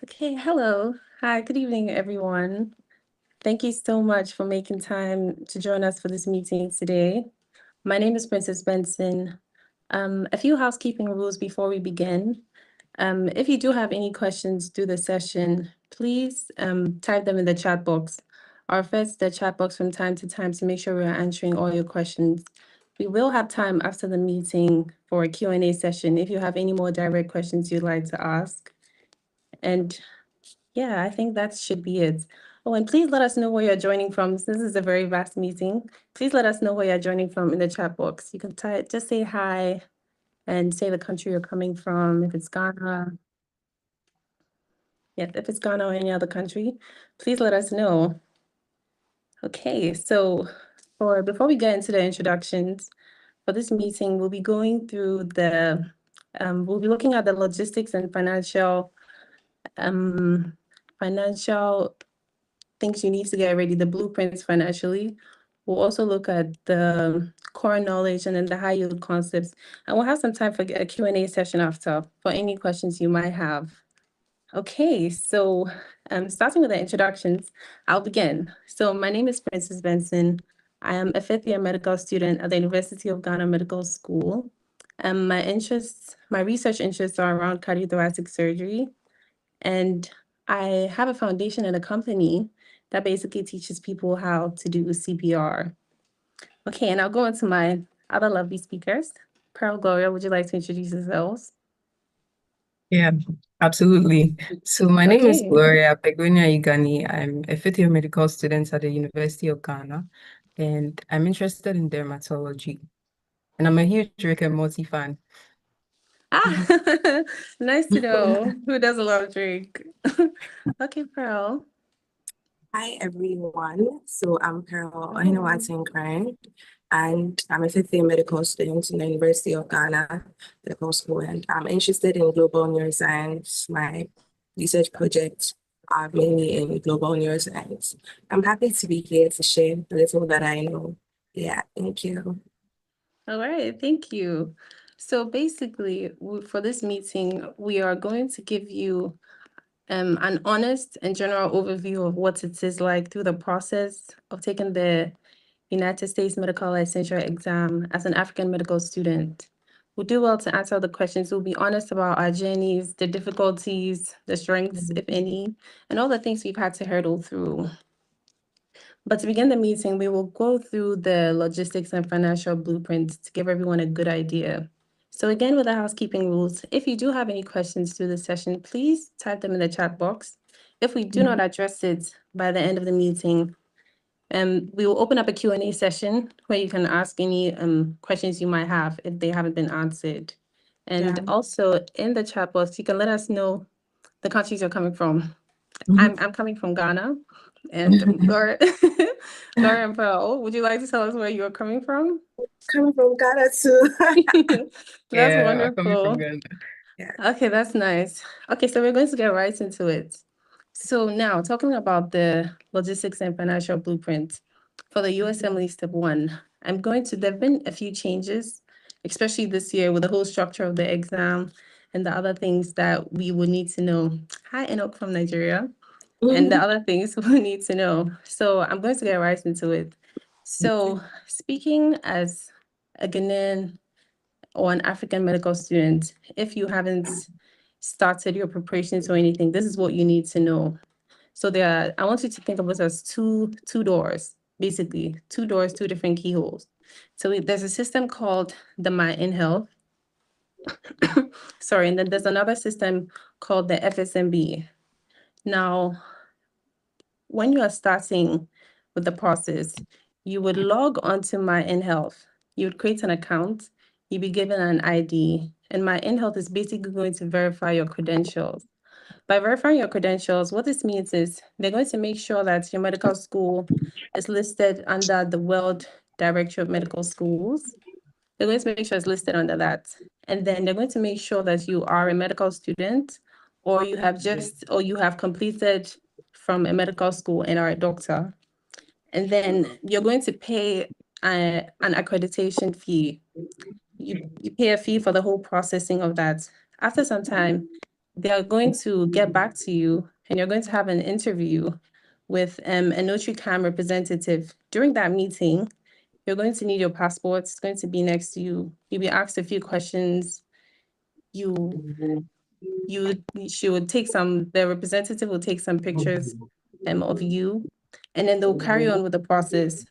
Okay, hello. Hi, good evening, everyone. Thank you so much for making time to join us for this meeting today. My name is Princess Benson. A few housekeeping rules before we begin. If you do have any questions through the session, please type them in the chat box or refer to the chat box from time to time to make sure we're answering all your questions. We will have time after the meeting for a Q&A session if you have any more direct questions you'd like to ask. And yeah, I think that should be it. Oh, and please let us know where you're joining from. This is a very vast meeting. Please let us know where you're joining from in the chat box. You can type, just say hi and say the country you're coming from. If it's Ghana, yes, if it's Ghana or any other country, please let us know. Okay, so before we get into the introductions, for this meeting, we'll be going through we'll be looking at the logistics and financial things you need to get ready, the blueprints financially. We'll also look at the core knowledge and then the high yield concepts. And we'll have some time for a Q&A session after for any questions you might have. Okay, so starting with the introductions, I'll begin. So my name is Princess Benson. I am a fifth-year medical student at the University of Ghana Medical School. My research interests are around cardiothoracic surgery, and I have a foundation in a company that basically teaches people how to do CPR. Okay, and I'll go into my other lovely speakers. Pearl, Gloria, would you like to introduce yourselves? Yeah, absolutely. So my name is Okay. Gloria Begonia Igani. I'm a fifth-year medical student at the University of Ghana, and I'm interested in dermatology. And I'm a huge Rick and Morty fan. Ah, nice to know. Who does a lot of drink? Okay, Pearl. Hi everyone. So I'm Pearl Ohinawatinkran, and I'm a fifth year medical student in the University of Ghana Medical School, and I'm interested in global neuroscience. My research projects are mainly in global neuroscience. I'm happy to be here to share a little that I know. Yeah, thank you. All right, thank you. So basically, for this meeting, we are going to give you an honest and general overview of what it is like through the process of taking the United States Medical Licensure exam as an African medical student. We'll do well to answer the questions. We'll be honest about our journeys, the difficulties, the strengths, if any, and all the things we've had to hurdle through. But to begin the meeting, we will go through the logistics and financial blueprints to give everyone a good idea. So again, with the housekeeping rules, if you do have any questions through the session, please type them in the chat box. If we do not address it by the end of the meeting, we will open up a Q&A session where you can ask any questions you might have if they haven't been answered. And also in the chat box, you can let us know the countries you're coming from. I'm coming from Ghana. And Laura, Laura and Pearl, would you like to tell us where you're coming from? Coming from Ghana too. That's Yeah, coming wonderful. from Ghana. Yeah. Okay, that's nice. Okay, so we're going to get right into it. So now, talking about the logistics and financial blueprint for the USMLE Step 1, there've been a few changes, especially this year with the whole structure of the exam and the other things that we would need to know. Hi, Enoch from Nigeria. And the other things we need to know. So I'm going to get right into it. So speaking as a Ghanaian or an African medical student, if you haven't started your preparations or anything, this is what you need to know. So I want you to think of it as two doors, basically, two doors, two different keyholes. So there's a system called the My In Health. Sorry, and then there's another system called the FSMB. Now, when you are starting with the process, you would log onto My In Health. You would create an account, you'd be given an ID, and My In Health is basically going to verify your credentials. By verifying your credentials, what this means is they're going to make sure that your medical school is listed under the World Directory of Medical Schools. They're going to make sure it's listed under that. And then they're going to make sure that you are a medical student or you have completed from a medical school and are a doctor. And then you're going to pay an accreditation fee. You pay a fee for the whole processing of that. After some time, they are going to get back to you and you're going to have an interview with a Notary Cam representative. During that meeting, you're going to need your passport. It's going to be next to you. You'll be asked a few questions. She would take the representative will take some pictures of you, and then they'll carry on with the process.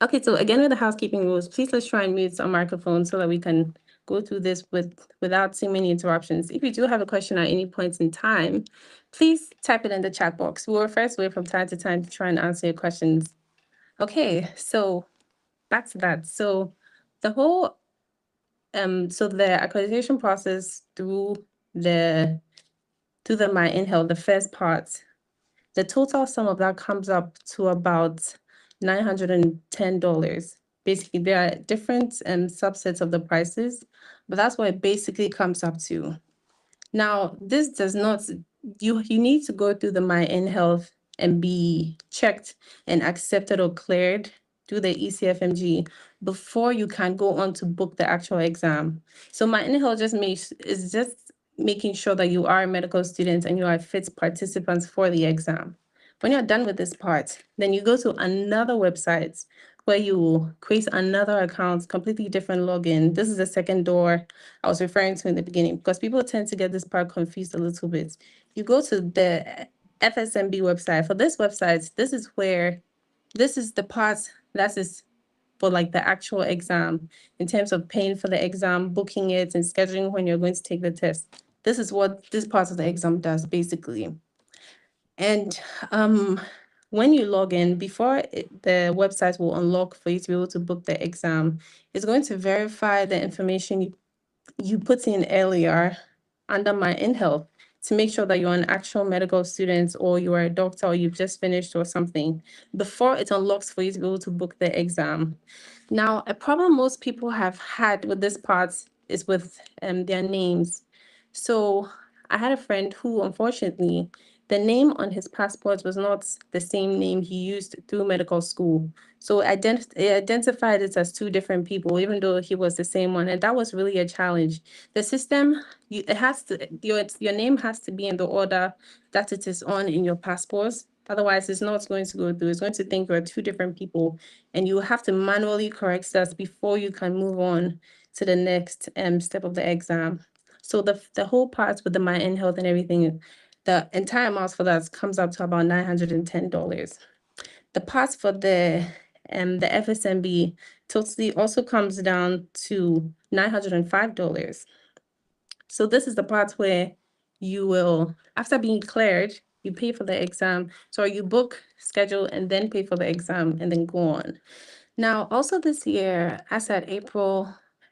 Okay, so again with the housekeeping rules, please let's try and mute our microphones so that we can go through this without too many interruptions. If you do have a question at any point in time, please type it in the chat box. We'll refer to it from time to time to try and answer your questions. Okay, so back to that. So the whole so the accreditation process through the My InHealth, the first part, the total sum of that comes up to about $910. Basically, there are different subsets of the prices, but that's what it basically comes up to. Now, this does not, you need to go through the My InHealth and be checked and accepted or cleared through the ECFMG before you can go on to book the actual exam. So My InHealth is just making sure that you are a medical student and you are fit participants for the exam. When you're done with this part, then you go to another website where you create another account, completely different login. This is the second door I was referring to in the beginning because people tend to get this part confused a little bit. You go to the FSMB website. For this website, this is the part that is for like the actual exam in terms of paying for the exam, booking it, and scheduling when you're going to take the test. This is what this part of the exam does basically. And when you log in, the website will unlock for you to be able to book the exam, it's going to verify the information you put in earlier under My InHealth to make sure that you're an actual medical student or you are a doctor or you've just finished or something before it unlocks for you to be able to book the exam. Now, a problem most people have had with this part is with their names. So I had a friend who, unfortunately, the name on his passport was not the same name he used through medical school. So it identified it as two different people, even though he was the same one. And that was really a challenge. The system, your name has to be in the order that it is on in your passport. Otherwise, it's not going to go through. It's going to think you're two different people. And you have to manually correct that before you can move on to the next step of the exam. So the whole part with the My InHealth and everything, the entire amount for that comes up to about $910. The part for the FSMB totally also comes down to $905. So this is the part where you will, after being cleared, you pay for the exam. So you book, schedule, and then pay for the exam and then go on. Now, also this year, as at April,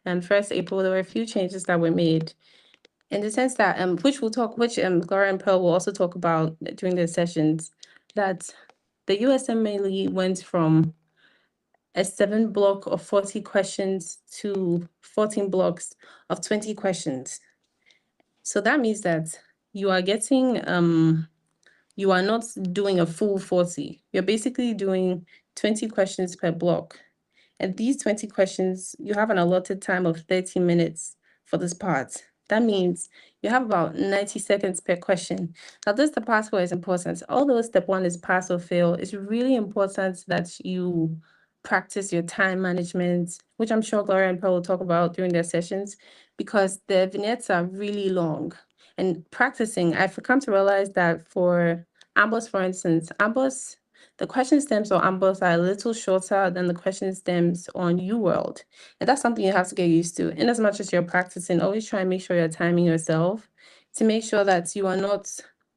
1st April, there were a few changes that were made in the sense that, which Gloria and Pearl will also talk about during the sessions, that the USMLE went from a 7-block of 40 questions to 14 blocks of 20 questions. So that means that you are getting, you are not doing a full 40. You're basically doing 20 questions per block. And these 20 questions, you have an allotted time of 30 minutes for this part. That means you have about 90 seconds per question. Now, the part where it's important. Although step 1 is pass or fail, it's really important that you practice your time management, which I'm sure Gloria and Pearl will talk about during their sessions, because the vignettes are really long. And practicing, I've come to realize that for AMBOSS, for instance, AMBOSS, the question stems on AMBOSS are a little shorter than the question stems on UWorld. And that's something you have to get used to. In as much as you're practicing, always try and make sure you're timing yourself to make sure that you are not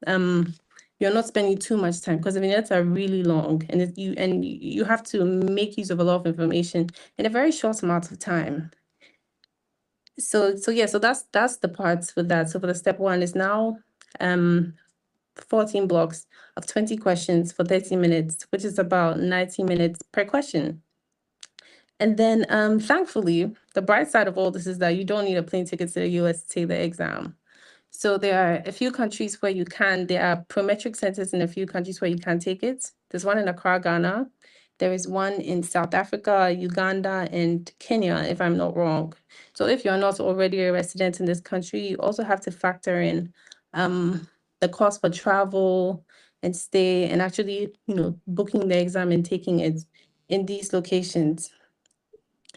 you're not spending too much time, because the vignettes are really long and you have to make use of a lot of information in a very short amount of time. So that's the parts with that. So for the step 1 is now 14 blocks of 20 questions for 30 minutes, which is about 90 minutes per question. And then thankfully, the bright side of all this is that you don't need a plane ticket to the US to take the exam. So there are a few countries where you can, there are prometric centers in a few countries where you can take it. There's one in Accra, Ghana. There is one in South Africa, Uganda, and Kenya, if I'm not wrong. So if you're not already a resident in this country, you also have to factor in the cost for travel and stay and actually, booking the exam and taking it in these locations.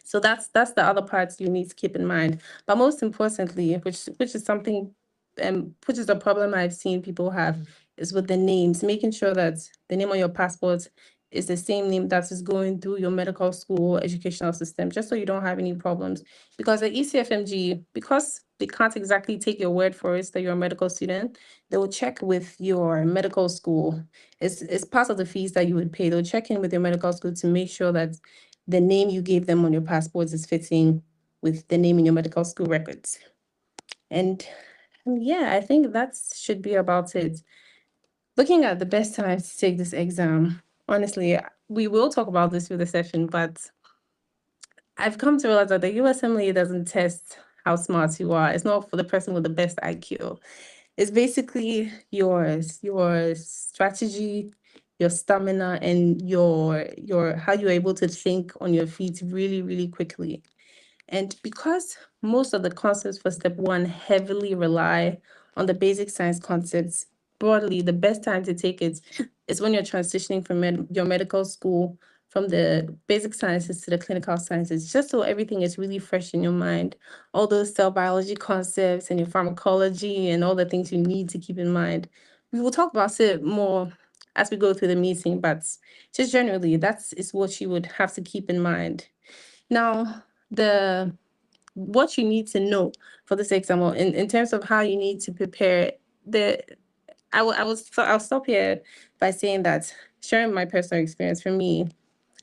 So that's the other parts you need to keep in mind. But most importantly, which is something, which is a problem I've seen people have, is with the names, making sure that the name on your passport is the same name that is going through your medical school educational system, just so you don't have any problems. Because at ECFMG, because they can't exactly take your word for it that you're a medical student, they will check with your medical school. It's part of the fees that you would pay. They'll check in with your medical school to make sure that the name you gave them on your passports is fitting with the name in your medical school records. And yeah, I think that should be about it. Looking at the best times to take this exam, honestly, we will talk about this through the session, but I've come to realize that the USMLE doesn't test how smart you are. It's not for the person with the best IQ. It's basically your strategy, your stamina, and your how you're able to think on your feet really, really quickly. And because most of the concepts for step one heavily rely on the basic science concepts, broadly, the best time to take it is when you're transitioning from your medical school from the basic sciences to the clinical sciences, just so everything is really fresh in your mind. All those cell biology concepts and your pharmacology and all the things you need to keep in mind. We will talk about it more as we go through the meeting, but just generally, is what you would have to keep in mind. Now, what you need to know for this exam, or in terms of how you need to prepare, I'll stop here by saying that, sharing my personal experience for me,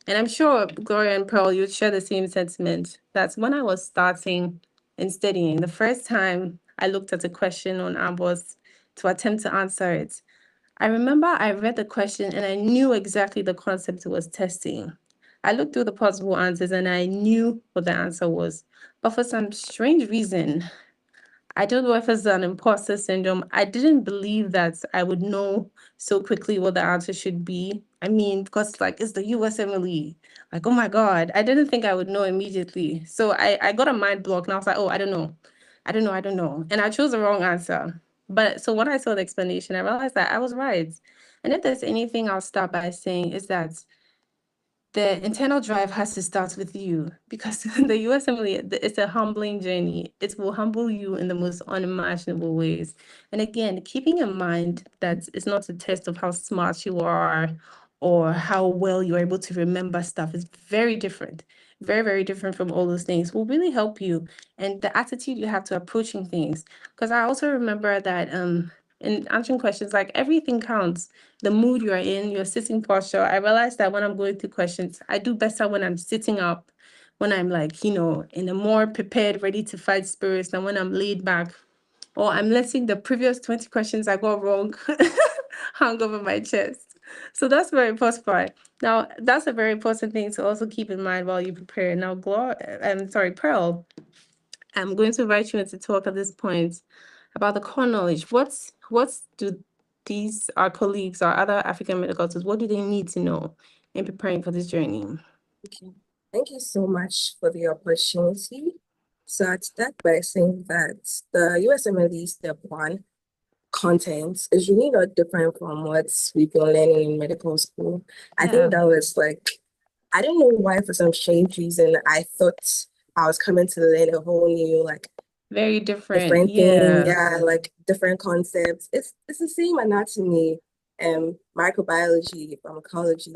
and I'm sure Gloria and Pearl, you'd share the same sentiment, that when I was starting and studying, the first time I looked at a question on Ambos to attempt to answer it, I remember I read the question and I knew exactly the concept it was testing. I looked through the possible answers and I knew what the answer was. But for some strange reason, I don't know if it's an imposter syndrome, I didn't believe that I would know so quickly what the answer should be. I mean, because like it's the USMLE. Like, oh my God, I didn't think I would know immediately. So I got a mind block and I was like, oh, I don't know. I don't know. And I chose the wrong answer. But so when I saw the explanation, I realized that I was right. And if there's anything I'll start by saying is that the internal drive has to start with you, because the USMLE, it's a humbling journey. It will humble you in the most unimaginable ways. And again, keeping in mind that it's not a test of how smart you are or how well you're able to remember stuff. It's very different, very, very different from all those things, will really help you. And the attitude you have to approaching things. Because I also remember that in answering questions, like everything counts, the mood you're in, your sitting posture. I realized that when I'm going through questions, I do better when I'm sitting up, when I'm like, in a more prepared, ready to fight spirits than when I'm laid back, or I'm letting the previous 20 questions I got wrong hang over my chest. So that's very important part. Now, that's a very important thing to also keep in mind while you prepare. Now, Pearl, I'm going to invite you into talk at this point about the core knowledge. What do our colleagues, our other African medical students, what do they need to know in preparing for this journey? Okay. Thank you so much for the opportunity. So I'd start by saying that the USMLE Step 1 content is really not different from what we've been learning in medical school. I think that was I don't know why, for some strange reason, I thought I was coming to learn a whole new, very different thing. Yeah, different concepts. It's the same anatomy, microbiology, pharmacology.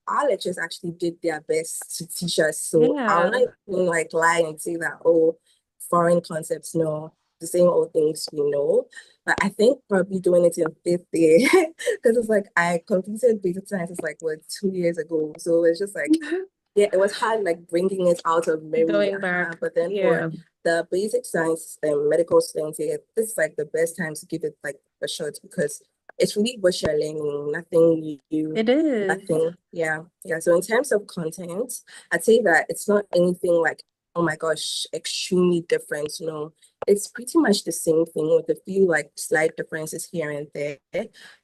Our lecturers actually did their best to teach us. So I'll not even lie and say that, oh, foreign concepts, no, the same old things we know. But I think probably doing it in fifth year, because it's I completed basic sciences 2 years ago. So it's just yeah, it was hard bringing it out of memory. Going back. But then for the basic science and medical students here, this is the best time to give it a shot, because it's really what you're learning, nothing new. It is. Nothing. Yeah. So in terms of content, I'd say that it's not anything oh my gosh, extremely different. No, it's pretty much the same thing with a few slight differences here and there,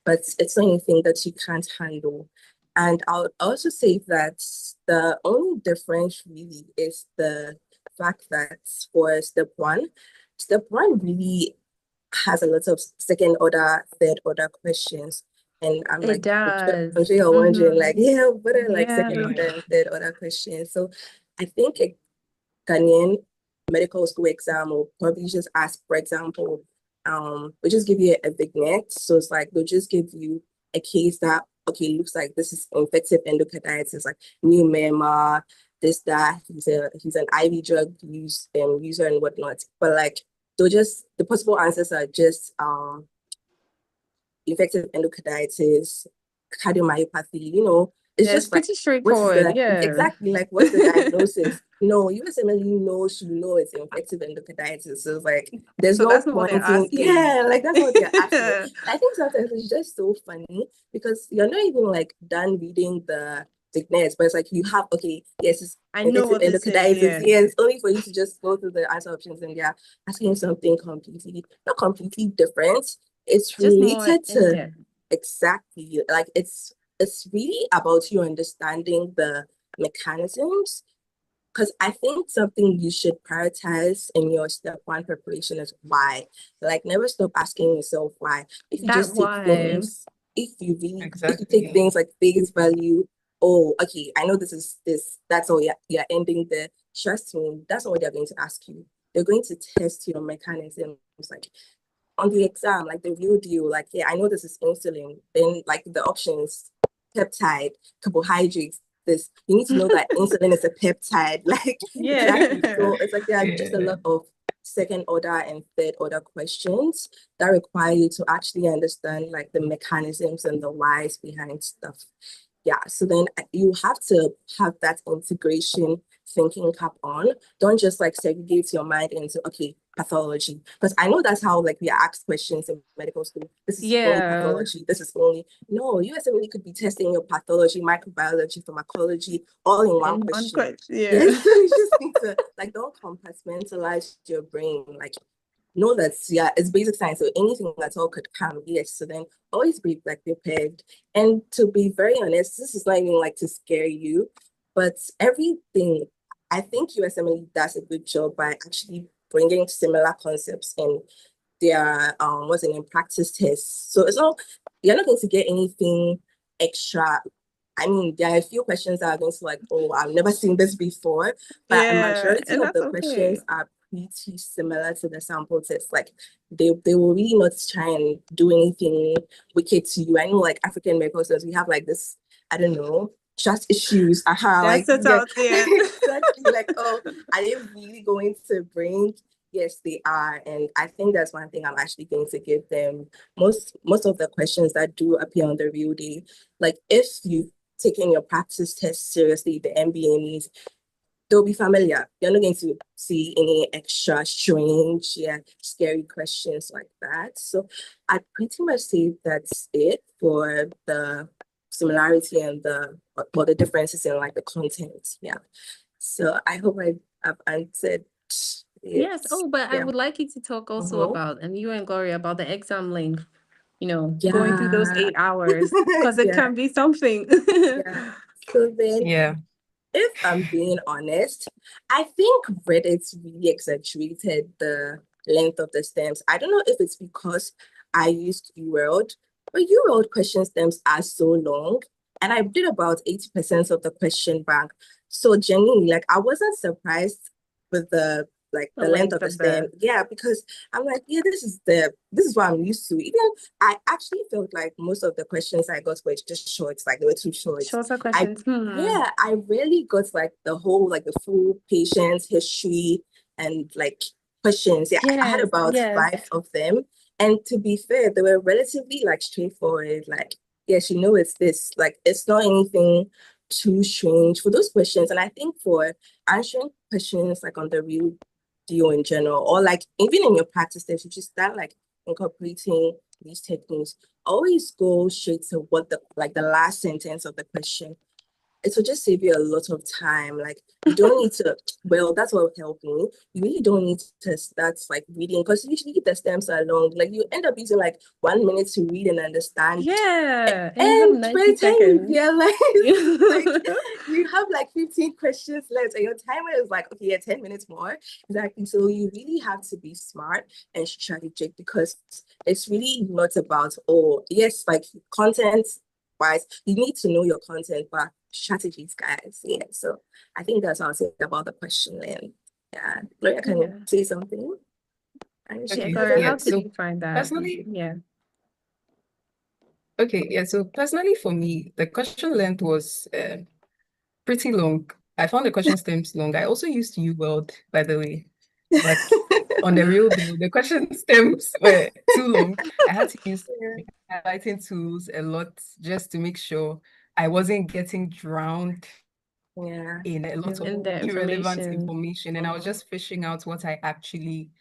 but it's not anything that you can't handle. And I'll also say that the only difference really is the fact that for step one really has a lot of second order, third order questions. And I'm It like, does. I'm sure you're wondering, like, yeah, what are like Yeah. second order and third order questions? So I think a Ghanaian medical school exam will probably just ask, for example, we just give you a vignette. So it's like they'll just give you a case that, okay, looks like this is infective endocarditis, like new mema, this, that, he's an IV drug user and whatnot. But like the possible answers are just infective endocarditis, cardiomyopathy, it's Yeah, it's just like, pretty what is straightforward. the, Yeah. exactly, like, what's the diagnosis? No, USMLE knows, it's infective endocarditis. So it's like, there's So no that's not what point they're in, asking. like, that's what they're asking. I think sometimes it's just so funny because you're not even like done reading the vignettes, but it's like you have, okay, yes, it's I know infective what this is. endocarditis. Yeah. Yes, only for you to just go through the answer options and they're asking something completely, not completely different. It's Just more related in to depth. exactly, like it's really about you understanding the mechanisms, because I think something you should prioritize in your step one preparation is why. Like, never stop asking yourself why. If you That just take why. things, if you take Exactly. things like face value, oh, okay, I know this is this, that's all you're ending there. Trust me, that's not what they're going to ask you. They're going to test your mechanisms, like on the exam, like the real deal, like, yeah, I know this is insulin. Then like the options, peptide, carbohydrates, this, you need to know that insulin is a peptide. Like, exactly. Yeah. So it's like there are just a Yeah. lot of second order and third order questions that require you to actually understand like the mechanisms and the whys behind stuff. Yeah, so then you have to have that integration thinking cap on. Don't just like segregate your mind into, okay, pathology. Because I know that's how like we are asked questions in medical school. This is only Yeah. pathology. This is only, no, USMLE could be testing your pathology, microbiology, pharmacology, all in one And one question. question. Yeah. Yes, so you just need to like don't compartmentalize your brain. Like, know that, yeah, it's basic science, so anything at all could come. Yes, so then always be like prepared. And to be very honest, this is not even like to scare you, but everything, I think USMLE does a good job by actually bringing similar concepts in their what's it in practice tests. So it's not, you're not going to get anything extra. I mean, there are a few questions that are going to like, oh, I've never seen this before, but a Yeah. majority And of that's the okay. questions are pretty similar to the sample test. Like they will really not try and do anything wicked to you. I know like African medical students, we have like this, I don't know, trust issues. Like, That's it yeah, out there. exactly. Like, oh, are they really going to bring? Yes, they are. And I think that's one thing I'm actually going to give them. Most of the questions that do appear on the real day, like if you taking your practice test seriously, the MBMEs, they'll be familiar. You're not going to see any extra strange, yeah, scary questions like that. So I pretty much say that's it for the similarity and the differences in like the content. Yeah. So I hope I've answered it. Yes. Oh, but I Yeah. would like you to talk also Mhm. about, and you and Gloria, about the exam length, going through those Yeah. 8 hours, because it Yeah. can be something. Yeah. So then, Yeah. if I'm being honest, I think Reddit really exaggerated the length of the stems. I don't know if it's because I used UWorld, but UWorld question stems are so long, and I did about 80% of the question bank. So genuinely, like I wasn't surprised with The the length length of the of stem. the Yeah, because I'm like, yeah, this is what I'm used to. Even I actually felt like most of the questions I got were just short, like they were too short. shorter I questions. Yeah, I really got like the full patient's history and like questions. Yeah, I had Yes, about yes. 5 of them. And to be fair, they were relatively like straightforward. Like, yes, it's this. Like, it's not anything too strange for those questions. And I think for answering questions like on the real deal in general, or like even in your practice test, you just start like incorporating these techniques. Always go straight to what the last sentence of the question. it will just save you a lot of time. Like you don't need to, well, that's what helped me. You really don't need to start like reading because usually the stems are long. Like you end up using like 1 minute to read and understand. Yeah, and you have And by 90 the time you seconds. realize like you have like 15 questions left and your timer is like, okay, yeah, 10 minutes more. Exactly. So you really have to be smart and strategic because it's really not about, oh, yes, like content wise, you need to know your content, but strategies, guys. Yeah. So I think that's what I'll say about the question. And yeah, Gloria can Yeah. say something. And Yeah, she Okay, has Gloria, a how yeah. could So you find that? personally, Yeah. okay, yeah. So personally, for me, the question length was pretty long. I found the question stems long. I also used UWorld, by the way, but on the real deal, the question stems were too long. I had to use Yeah. highlighting tools a lot just to make sure I wasn't getting drowned Yeah. in a lot of In the irrelevant information. information, and I was just fishing out what I actually,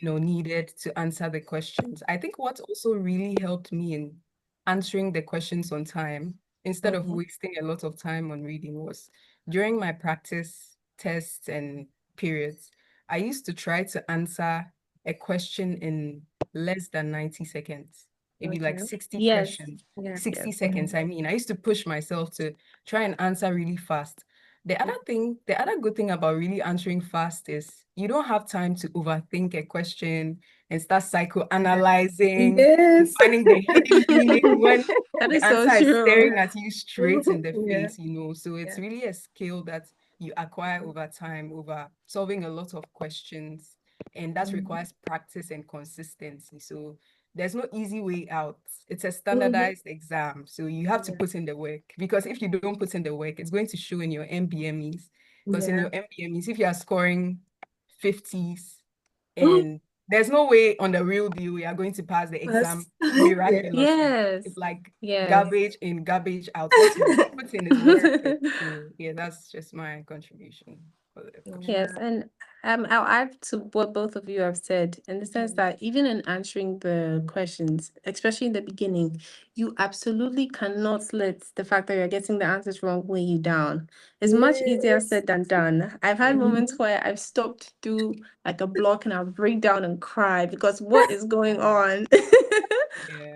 needed to answer the questions. I think what also really helped me in answering the questions on time, instead of Mhm. wasting a lot of time on reading, was during my practice tests and periods, I used to try to answer a question in less than 90 seconds. Maybe like Okay. 60 Yes. questions, Yeah. 60 Yes. seconds. I mean, I used to push myself to try and answer really fast. The other good thing about really answering fast is you don't have time to overthink a question and start psychoanalyzing and Yes. finding the hidden meaning when That the is so answer is true. staring at you straight in the Yeah. face. So it's Yeah. really a skill that you acquire over time, over solving a lot of questions, and that Mhm. requires practice and consistency. So there's no easy way out. It's a Mhm. standardized exam. So you have to Yeah. put in the work because if you don't put in the work, it's going to show in your MBMEs. Because in Yeah. your MBMEs, if you are scoring 50s and there's no way on the real deal you are going to pass the exam Plus, yeah. miraculously. It's Yes. like Yes. garbage in, garbage out. What you put in is worth it. So yeah, that's just my contribution for the question. Yes, Yeah. and I'll add to what both of you have said in the sense that even in answering the questions, especially in the beginning, you absolutely cannot let the fact that you're getting the answers wrong weigh you down. It's much easier Yes. said than done. I've had moments Mhm. where I've stopped to like a block and I'll break down and cry because what is going on?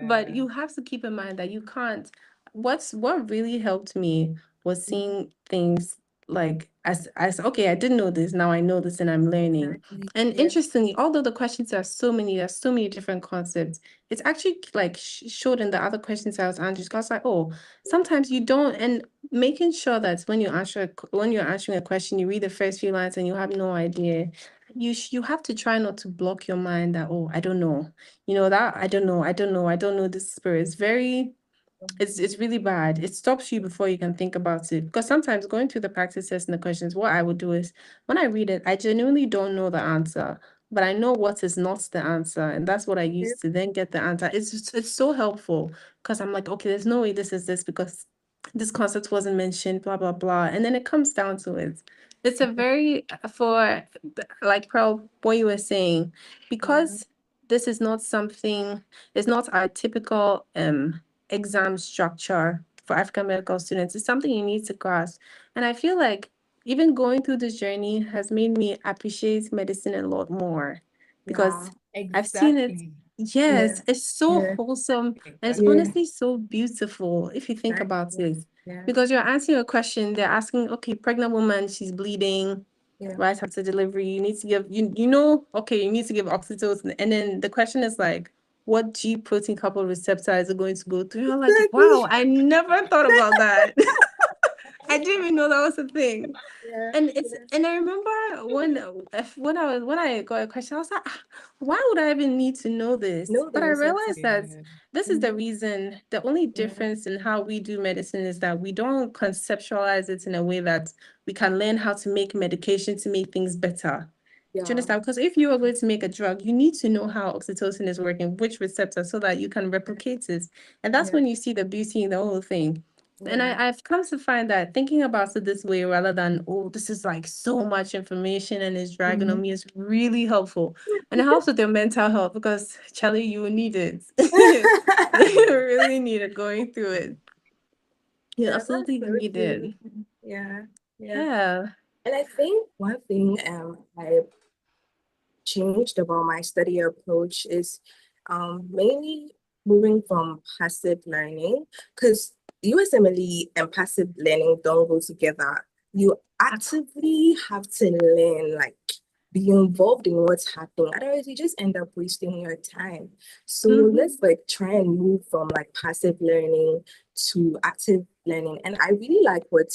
But Yeah. you have to keep in mind that you can't. What really helped me was seeing things like as okay, I didn't know this, now I know this and I'm learning. Exactly. And Yeah. interestingly, although the questions are so many, there's so many different concepts, it's actually like showed in the other questions I was answering. I was like, oh, sometimes you don't, and making sure that when you're answering a question, you read the first few lines and you have no idea. You have to try not to block your mind that, oh, I don't know. That I don't know this spirit. It's very it's really bad. It stops you before you can think about it. Because sometimes going through the practice test and the questions, what I would do is when I read it, I genuinely don't know the answer, but I know what is not the answer. And that's what I Yeah. use to then get the answer. It's so helpful because I'm like, okay, there's no way this is this because this concept wasn't mentioned, blah, blah, blah. And then it comes down to it. It's a very, for like Pearl, what you were saying, Yeah. because this is not something, it's not our typical exam structure for African medical students. It's something you need to grasp. And I feel like even going through this journey has made me appreciate medicine a lot more Yeah. because I've seen it. Exactly. Yes, Yeah. it's so Yeah. wholesome and it's Yeah. Exactly. honestly so beautiful if you think about Exactly. it. Yeah. Because you're answering a question, they're asking, okay, pregnant woman, she's bleeding Yeah. right after delivery. You need to give you know, okay, you need to give oxytocin. And then the question is like, what G protein coupled receptor is it going to go through? You're like, Exactly. wow, I never thought about that. I didn't even know that was a thing. Yeah. And I remember when I got a question, I was like, "Ah, why would I even need to know this?" No, But I there's realized exactly. that Yeah. this is the reason, the only Yeah. difference in how we do medicine is that we don't conceptualize it in a way that we can learn how to make medication to make things better. Do you Yeah. understand? Because if you are going to make a drug, you need to know how oxytocin is working, which receptor, so that you can replicate it. And that's Yeah. when you see the beauty in the whole thing. And Yeah. I've come to find that thinking about it this way rather than, oh, this is like so much information and it's dragging on Mhm. me is really helpful. And it helps with your mental health because, Charlie, you will need it. You Yeah. really need it going through it. You Yeah, that's absolutely so you did. cute. Yeah, yeah. Yeah. And I think one thing I changed about my study approach is mainly moving from passive learning, because USMLE and passive learning don't go together. You actively have to learn, like be involved in what's happening. Otherwise, you just end up wasting your time. So let's like try and move from like passive learning to active learning. And I really like what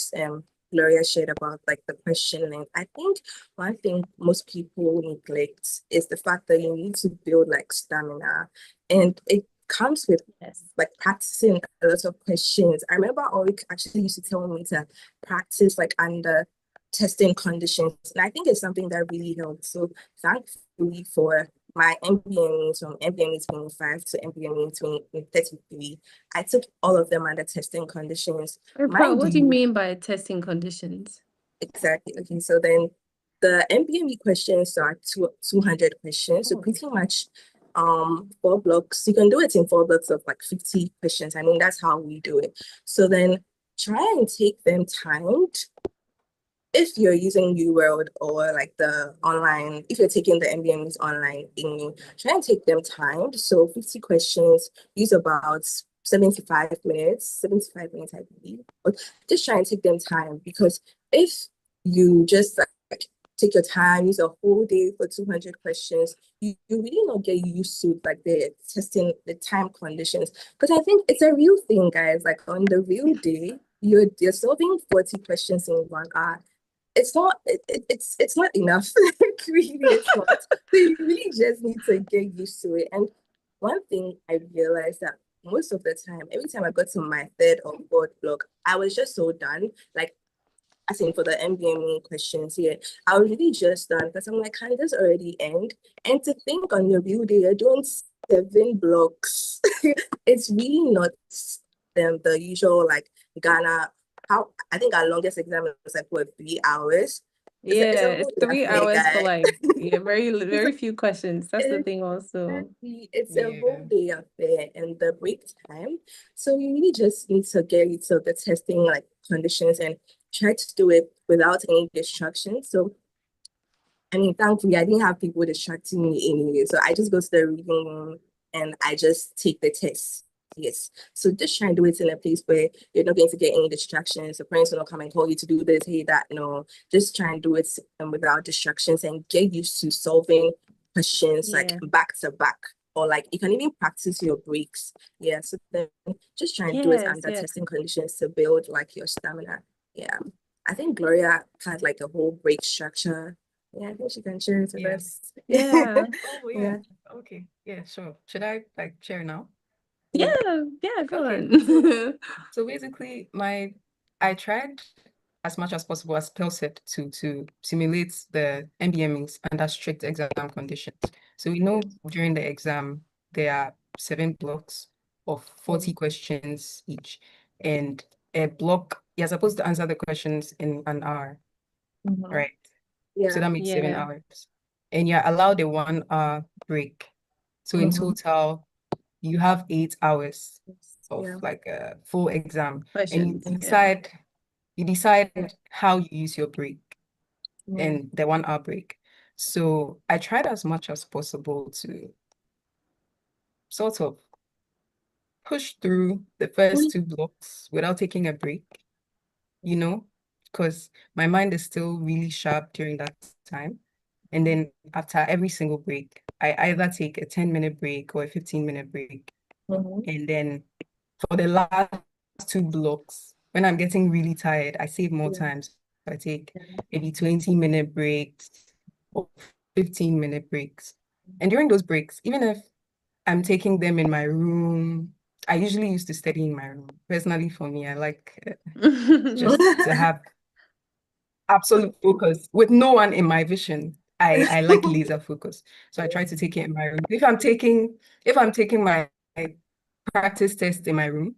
Gloria shared about like the questioning. I think one thing most people neglect is the fact that you need to build like stamina, and it comes with Yes. like practicing a lot of questions. I remember Ulrich actually used to tell me to practice like under testing conditions, and I think it's something that really helped. So thankfully for my MBME from MBME 25 to MBME 2033, I took all of them under testing conditions. Mind What do you you, mean by testing conditions? exactly. Okay, so then the MBME questions are 200 questions. So pretty much 4 blocks. You can do it in 4 blocks of like 50 questions. I mean, that's how we do it. So then try and take them timed. If you're using UWorld or like the online, if you're taking the MBMEs online thingy, try and take them timed. So 50 questions, use about 75 minutes, 75 minutes, I believe. But just try and take them time, because if you just like take your time, use a whole day for 200 questions, you really not get used to like the testing, the time conditions. Because I think it's a real thing, guys. Like on the real day, you're solving 40 questions in 1 hour. It's not enough. Like really, it's not. So you really just need to get used to it. And one thing I realized that most of the time, every time I got to my third or fourth block, I was just so done. Like I think for the MBME questions here, I was really just done because I'm like, can this already end? And to think on your real day, you're doing 7 blocks. It's really not the usual like Ghana. How I think our longest exam was like what, 3 hours. It's Yeah, a it's whole day 3 hours for affair, like guys. very few questions. That's the thing also. Exactly. It's a Yeah. whole day affair and the break time. So you really just need to get into the testing like conditions and try to do it without any distractions. So I mean, thankfully I didn't have people distracting me anyway. So I just go to the reading room and I just take the test. Yes. So just try and do it in a place where you're not going to get any distractions. The parents will not come and call you to do this, hey, that. No, just try and do it without distractions and get used to solving questions like Yeah. back to back. Or like you can even practice your breaks. Yeah. So then just try and do it Yes, under yes. testing conditions to build like your stamina. Yeah. I think Gloria had like a whole break structure. Yeah, I think she can share it with Yeah. us. Yeah. Oh, yeah. Okay. Yeah, sure. Should I like share now? Yeah, yeah, go Okay. on. So basically, I tried as much as possible, as Pearl said, to simulate the MBMEs under strict exam conditions. So we know during the exam there are 7 blocks of 40 questions each, and a block you're supposed to answer the questions in an hour, right? So Yeah. that makes 7 Yeah. hours, and you're allowed a 1 hour break. So in total, you have 8 hours of Yeah. like a full exam, and Questions. Yeah. you decide how you use your break Yeah. and the 1 hour break. So I tried as much as possible to sort of push through the first 2 blocks without taking a break, you know, because my mind is still really sharp during that time. And then after every single break, I either take a 10-minute break or a 15-minute break. And then for the last 2 blocks, when I'm getting really tired, I save more time. So I take maybe 20-minute breaks or 15-minute breaks. And during those breaks, even if I'm taking them in my room, I usually used to study in my room. Personally, for me, I like just to have absolute focus with no one in my vision. I like laser focus. So I try to take it in my room. If I'm taking my practice test in my room,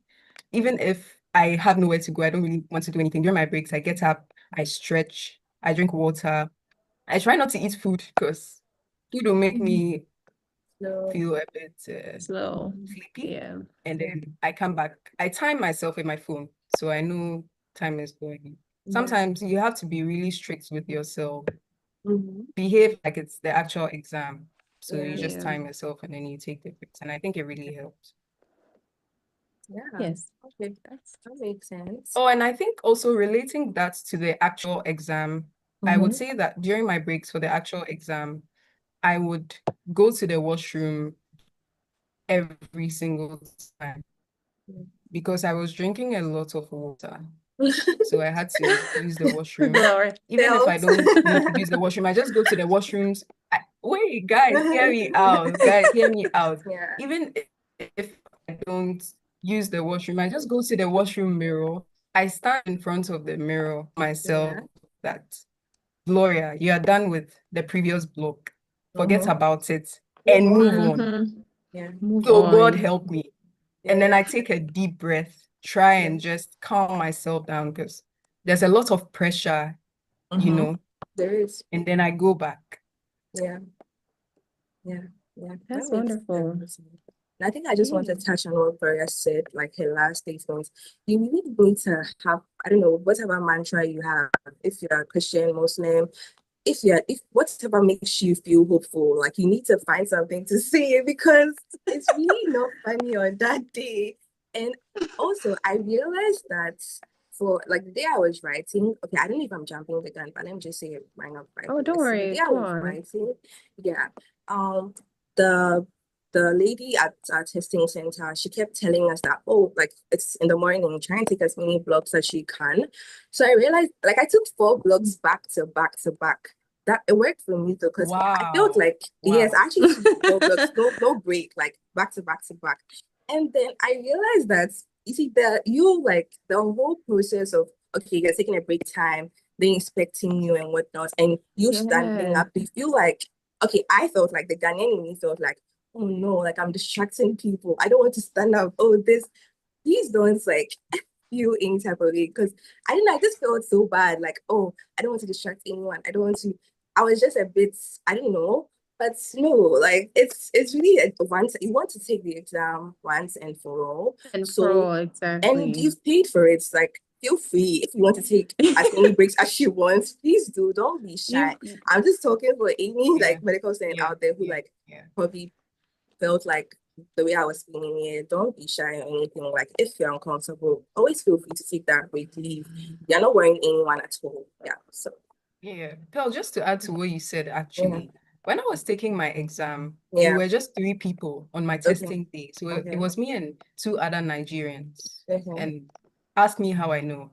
even if I have nowhere to go, I don't really want to do anything. During my breaks, I get up, I stretch, I drink water. I try not to eat food because food will make me So, feel a bit Slow. sleepy. Yeah. And then I come back. I time myself with my phone. so I know time is going. Sometimes you have to be really strict with yourself. Behave like it's the actual exam. So you just Yeah. time yourself and then you take the quiz. And I think it really helps. Yeah. Yes. Okay, that makes sense. Oh, and I think also relating that to the actual exam, I would say that during my breaks for the actual exam, I would go to the washroom every single time because I was drinking a lot of water. So I had to use the washroom. Glory. Even if I Helps. don't need to use the washroom, I just go to the washrooms. Wait, guys, hear me out. Guys, hear me out. Yeah. Even if I don't use the washroom, I just go to the washroom mirror. I stand in front of the mirror myself that, Gloria, you are done with the previous block. Forget about it and move on. Mhm. Yeah. Move So God on. help me. And then I take a deep breath, try and just calm myself down because there's a lot of pressure, you know, There is. and then I go back. Yeah. Yeah. Yeah. That's That makes wonderful. sense. And I think I just want to touch on what Gloria said, like her last statement. You really need to have, I don't know, whatever mantra you have, if you're a Christian, Muslim, if whatever makes you feel hopeful, like you need to find something to say because it's really not funny on that day. And also I realized that for like the day I was writing, okay, I don't know if I'm jumping the gun, but let me just say it right now. Oh, don't The worry. day I Go was on. writing, yeah, the the lady at our testing center, she kept telling us that, oh, like it's in the morning, try and take as many blocks as she can. So I realized, like, I took 4 blocks back to back to back. That it worked for me though, because I felt Wow. like, yes, I actually took 4 blocks, no break, like back to back to back. And then I realized that, you see, the whole process of, okay, you're taking a break time, they expecting you and whatnot, and you standing Yeah. up, you feel like, okay, I felt like the Ghanaian in me felt like, oh no, like I'm distracting people. I don't want to stand up. Oh, please don't like feel any type of way. Because I just felt so bad. Like, oh, I don't want to distract anyone. I don't want to, I was just a bit, I don't know. But no, like it's really once you want to take the exam once and for all. And for So, all, and exactly. you've paid for it. Like, feel free if you want to take as many breaks as you want. Please do. Don't be shy. I'm just talking for any like medical student out there who like probably felt like the way I was feeling it. Don't be shy or anything. Like, if you're uncomfortable, always feel free to take that break, leave. You're not worrying anyone at all. Yeah. So Yeah. Pearl, just to add to what you said, actually, when I was taking my exam, we yeah. were just 3 people on my testing day. So it Okay. was me and 2 other Nigerians. Mhm. And ask me how I know.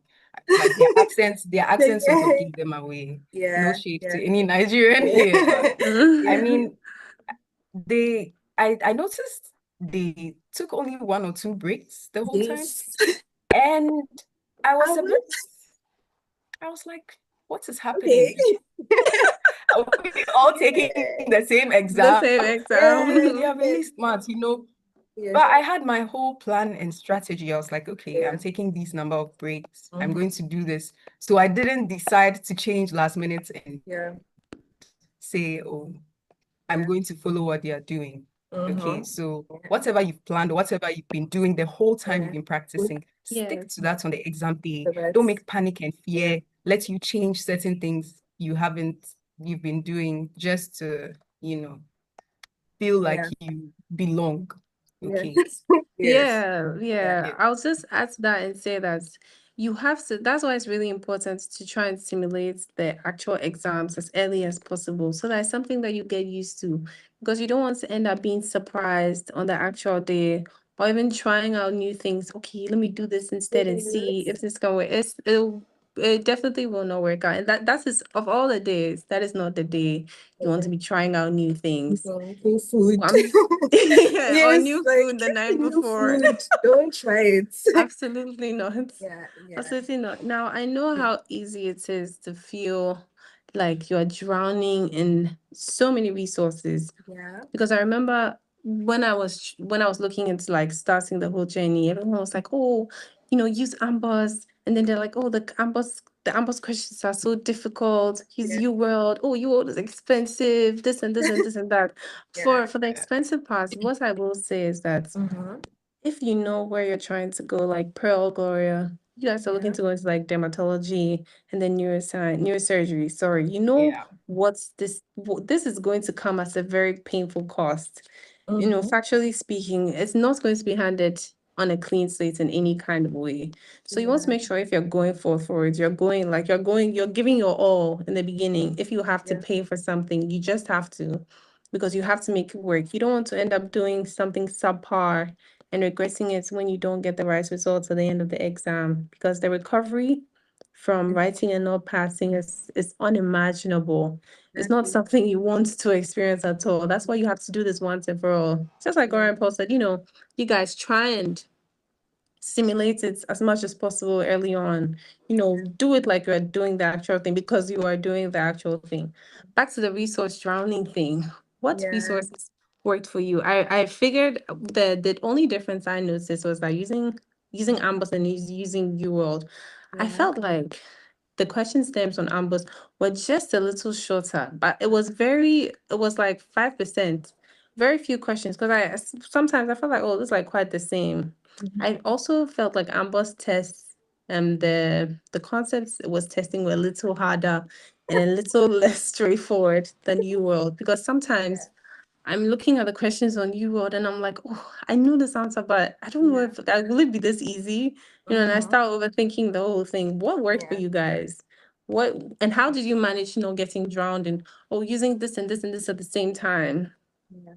Like their accents sort of give them away. No Yeah. shade Yeah. to any Nigerian here, but I Yeah. mean, I noticed they took only 1 or 2 breaks the whole time. Yes. And I was a was- bit, I was like, what is Okay. happening? Are we all taking the same The exam? same They exam. are really smart, you know. Yeah. But I had my whole plan and strategy. I was like, okay, Yeah. I'm taking these number of breaks. I'm going to do this. So I didn't decide to change last minute and Yeah. say, oh, I'm going to follow what they are doing. Okay, so Yeah. whatever you've planned, whatever you've been doing the whole time Yeah. you've been practicing, stick Yes. to that on the exam day. So Don't that's make panic and fear. Let you change certain things you've been doing just to, feel like you belong. Okay. yes. Yeah. I'll just add to that and say that you have to, that's why it's really important to try and simulate the actual exams as early as possible so that's something that you get used to because you don't want to end up being surprised on the actual day or even trying out new things. Okay, let me do this instead and see if this can work. It definitely will not work out. And that is of all the days, that is not the day you want to be trying out new things. New food. Or Yes, new like food the night new before. food. Don't try it. Absolutely not. Yeah. Absolutely not. Now, I know how easy it is to feel like you're drowning in so many resources Yeah. because I remember when I was looking into like starting the whole journey, everyone was like, oh, use Ambos. And then they're like, oh, the Ambos questions are so difficult. Use UWorld. Oh, UWorld is expensive. This and this and this and that. For the expensive parts, what I will say is that if you know where you're trying to go, like Pearl, Gloria, you guys are looking Yeah. to go into like dermatology and then neuroscience, neurosurgery. Sorry, you know Yeah. this is going to come as a very painful cost. You know, Mhm. factually speaking, it's not going to be handed on a clean slate in any kind of way. So you want to Yeah. make sure if you're going for it, you're giving your all in the beginning. If you have to Yeah. pay for something, you just have to, because you have to make it work. You don't want to end up doing something subpar and regretting it when you don't get the right results at the end of the exam, because the recovery from writing and not passing is unimaginable. It's not Exactly. something you want to experience at all. That's why you have to do this once and for all. Just like Yeah. Orion Paul said, you guys try and simulate it as much as possible early on. Do it like you're doing the actual thing because you are doing the actual thing. Back to the resource drowning thing. What Yeah. resources worked for you? I figured the only difference I noticed was that using Ambos and using UWorld. I Yeah. felt like the question stems on Ambos were just a little shorter, but it was like 5%. Very few questions because sometimes I felt like, oh, this is like quite the same. Mhm. I also felt like Amber's tests, the concepts it was testing were a little harder and a little less straightforward than UWorld, because sometimes I'm looking at the questions on UWorld and I'm like, oh, I knew this answer, but I don't know Yeah. if that will it be this easy, and I Mhm. start overthinking the whole thing. What worked for Yeah. you guys? What and how did you manage, getting drowned in using this and this and this at the same time? Yeah.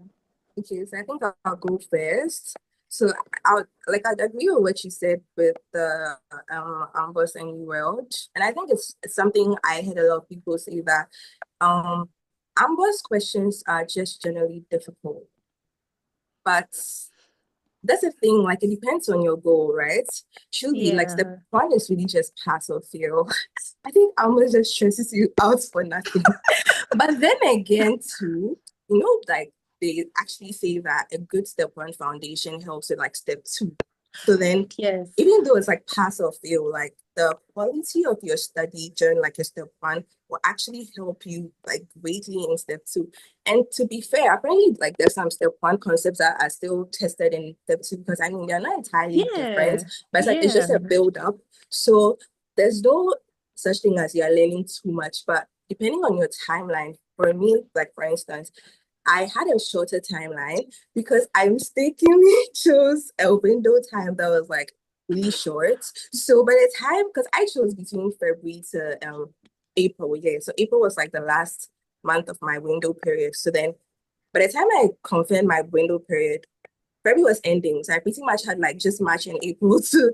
Okay, so I think I'll go first. So I'd agree with what you said with the Ambos and World. And I think it's something I heard a lot of people say that um Ambos questions are just generally difficult. But that's the thing, like it depends on your goal, right? Truly, like step Yeah. one is really just pass or fail. I think Ambos just stresses you out for nothing. But then again, too, like they actually say that a good step one foundation helps with like step two. So then, Yes. even though it's like pass or fail, like the quality of your study during like your step one will actually help you like greatly in step two. And to be fair, apparently, like there's some step one concepts that are still tested in step two because I mean they're not entirely Yeah. different, but it's like it's Yeah. just a build up. So there's no such thing as you're learning too much, but depending on your timeline, for me, like for instance, I had a shorter timeline because I mistakenly chose a window time that was like really short. So by the time, because I chose between February to April, yeah. So April was like the last month of my window period. So then by the time I confirmed my window period, February was ending. So I pretty much had like just March and April to,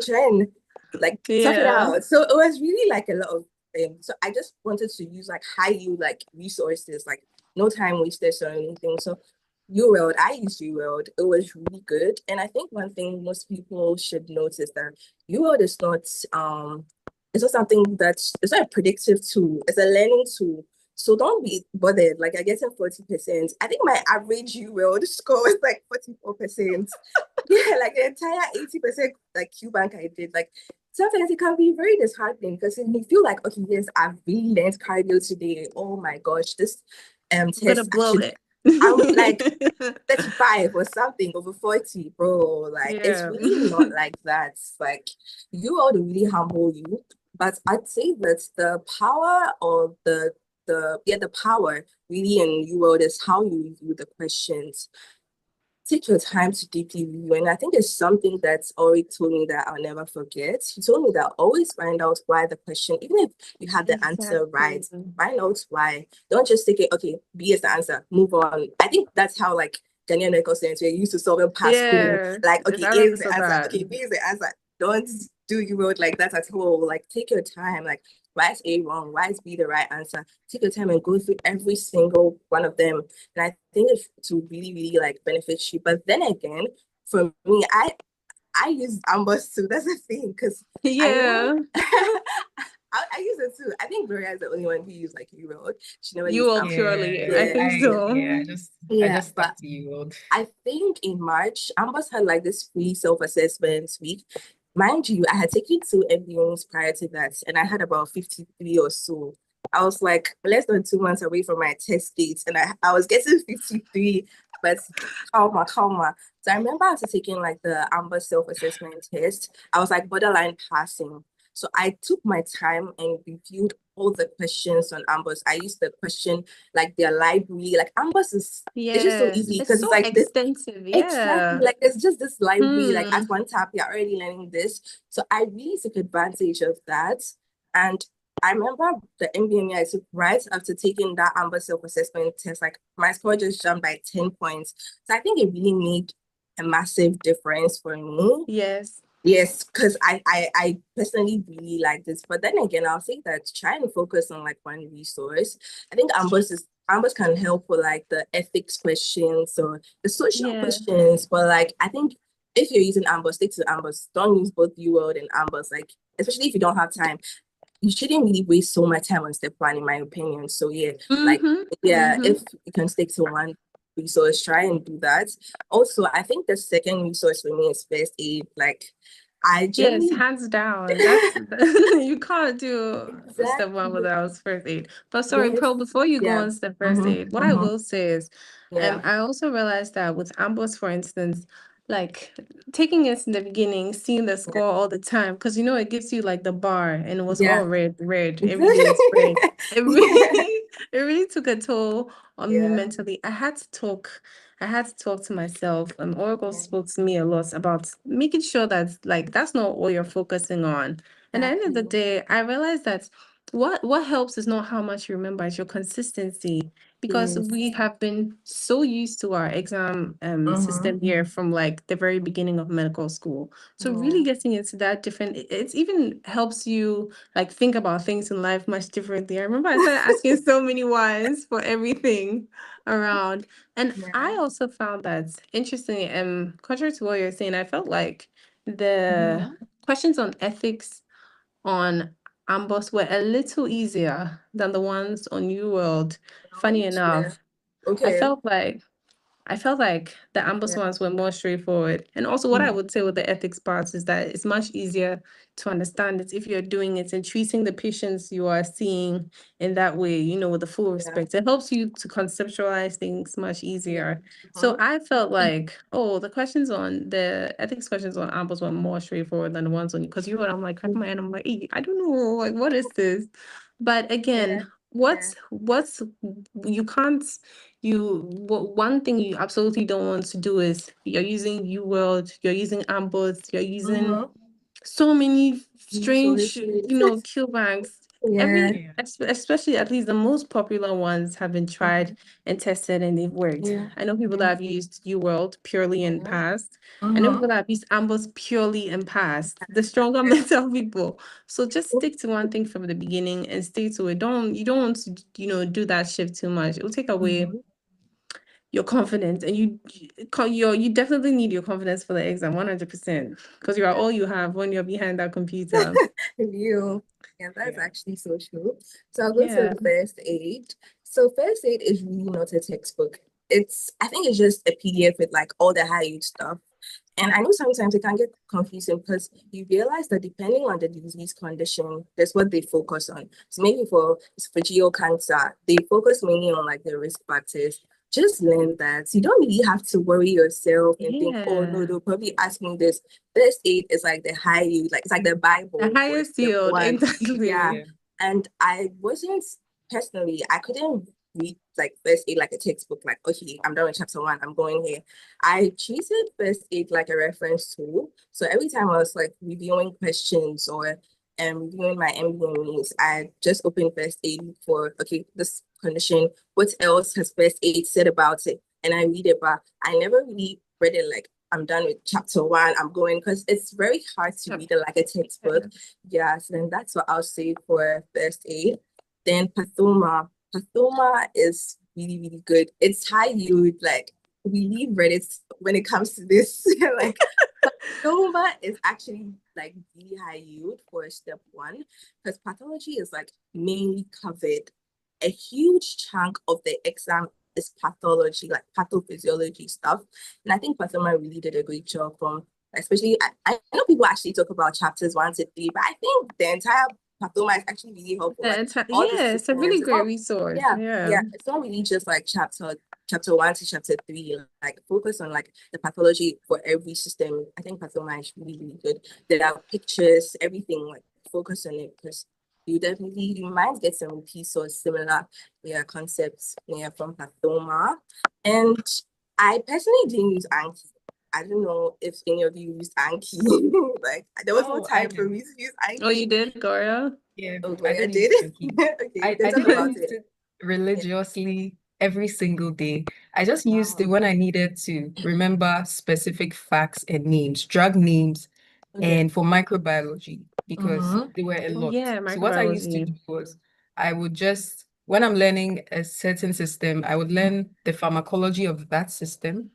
try and like tough it Yeah. out. So it was really like a lot of things. So I just wanted to use like high yield like resources, like no time wasted or anything. So UWorld, I used UWorld. It was really good. And I think one thing most people should notice that UWorld is not it's not something it's not a predictive tool, it's a learning tool. So don't be bothered. Like I get a 40%. I think my average UWorld score was like 44%. Yeah, like the entire 80% like Q bank I did. Like sometimes it can be very disheartening because you feel like, okay, yes, I've really learned cardio today. Oh my gosh, this I'm gonna test blow actually it. I'm like 35 or something over 40, bro. Like it's Yeah. really not like that. Like you all to really humble you. But I'd say that the power of the power really in you world is how you review the questions. Take your time to deeply review. And I think it's something that's already told me that I'll never forget. He told me that always find out why the question, even if you have the answer right, Exactly. find out why. Don't just take it, okay, B is the answer, move on. I think that's how like Ghanaian medical students were used to solving past school. Yeah. Like, It's okay, A is actually the so answer, bad. okay, B is the answer. Don't do you road like that at all. Like take your time. Like why is A wrong? Why is B the right answer? Take your time and go through every single one of them. And I think it's to really, really like benefit you. But then again, for me, I use Ambos too. That's the thing, because I know Yeah. I use it too. I think Gloria is the only one who used like URoad. She never You used will Ambos. purely. Yeah, I Yeah, think so. I yeah. just stuck But to UWorld. I think in March, Ambos had like this free self-assessment week. Mind you, I had taken two MBAs prior to that, and I had about 53 or so. I was like less than 2 months away from my test dates, and I was getting 53, but calma. So I remember after taking like the Amber self-assessment test, I was like borderline passing. So I took my time and reviewed all the questions on Amber's. I used the question like their library. Like Amber's is it's just so Yes, easy it's because it's so like this. extensive. Exactly, Yeah. like there's just this library, like at Hmm. one tap, you're already learning this. So I really took advantage of that. And I remember the MBME I took right after taking that Amber self-assessment test, like my score just jumped by 10 points. So I think it really made a massive difference for me. Yes. Yes, because I personally really like this. But then again, I'll say that trying to focus on like one resource. I think Ambers can help with like the ethics questions or the social Yeah. questions. But like I think if you're using Ambers, stick to Ambers. Don't use both UWorld and Ambers. Like especially if you don't have time, you shouldn't really waste so much time on step one, in my opinion. So yeah, like Mm-hmm. yeah, Mm-hmm. if you can stick to one resource, try and do that. Also, I think the second resource for me is first aid. Like I Yes, generally hands down. That's you can't do step one exactly without first aid. But sorry, yes, Pearl, before you go yeah, on step first aid, what I will say is, yeah, I also realized that with Ambos, for instance, like taking it in the beginning, seeing the yeah, score all the time, because you know it gives you like the bar, and it was yeah, all red. Every day it's red. It yeah, really, it really took a toll on me yeah, mentally. I had to talk to myself. Oracle yeah, spoke to me a lot about making sure that like that's not all you're focusing on. And at the end of the exactly. day, I realized that what helps is not how much you remember, it's your consistency. Because Yes. we have been so used to our exam Mm-hmm. system here from like the very beginning of medical school. So Yeah. really getting into that different, it's even helps you like think about things in life much differently. I remember I started asking so many whys for everything around. And Yeah. I also found that interesting, contrary to what you're saying, I felt like the Mm-hmm. questions on ethics on Ambos were a little easier than the ones on New World. Funny Yeah. enough, I Okay. felt like I felt like the Ambos Yeah. ones were more straightforward. And also, what I Mm-hmm. would say with the ethics parts is that it's much easier to understand it if you're doing it and treating the patients you are seeing in that way, with the full Yeah. respect. It helps you to conceptualize things much Yeah. easier. So Mm-hmm. I felt like, oh, the ethics questions on Ambos were more straightforward than the ones on you. Because I'm like, cracking my head, I'm like, "Ee, I don't know, like, what is this?" But Yeah. again, Yeah. what's you can't one thing you absolutely don't want to do is you're using UWorld, you're using Ambos, you're using Mm-hmm. so many strange, Resources. kill banks. Yeah. Every especially at least the most popular ones have been Mm-hmm. tried and tested and they've worked. Yeah. I know people Yeah. that have used UWorld purely and Yeah. passed. I know Mm-hmm. people that have used Ambos purely and passed. The stronger mental people. So just stick to one thing from the beginning and stay to it. You don't want to, do that shift too much. It will take away Mm-hmm. your confidence, and you definitely need your confidence for the exam 100%, because you are all you have when you're behind that computer. You. Yeah, that's Yeah. actually so true. So I'll go Yeah. to first aid. So first aid is really not a textbook. I think it's just a PDF with like all the high yield stuff. And I know sometimes it can get confusing because you realize that depending on the disease condition, that's what they focus on. So maybe for esophageal cancer, they focus mainly on like the risk factors. Just learn that you don't really have to worry yourself and think, oh no, Yeah. they'll probably ask me this. First aid is like the high yield, like it's like the The Bible for highest step yield, one. Yeah. exactly. And I wasn't personally, I couldn't read like first aid like a textbook, like, okay, I'm done with chapter one, I'm going here. I treated first aid like a reference tool. So every time I was like reviewing questions or reviewing my MBMEs, I just opened first aid for, okay, this condition, what else has first aid said about it? And I read it, but I never really read it like I'm done with chapter one, I'm going, because it's very hard to read it like a textbook. Yes, and that's what I'll say for first aid. Then Pathoma. Pathoma is really, really good. It's high yield, like we leave Reddit when it comes to this. Like Pathoma is actually like really high yield for step one because pathology is like mainly covered. A huge chunk of the exam is pathology, like pathophysiology stuff. And I think Pathoma really did a great job from especially I know people actually talk about chapters 1 to 3, but I think the entire Pathoma is actually really helpful. Yeah, Like all the it's a really systems. great resource. Yeah. It's not really just like chapter 1 to chapter 3, like focus on like the pathology for every system. I think Pathoma is really, really good. There are pictures, everything, like focus on it, because you might get some piece or similar concepts from Pathoma. And I personally didn't use Anki. I don't know if any of you used Anki. Like there was no I time for do. me to use Anki. Oh, you did, Gloria? Yeah, Oh, I I did did. use Anki. Okay, I then talk didn't about use it. it religiously every single day. I just used it Wow. when I needed to remember specific facts and names, drug names, Okay. and for microbiology, because Mm-hmm. there were a Oh, lot. yeah, So what I used to microbiology. do was I would just, when I'm learning a certain system, I would learn the pharmacology of that system,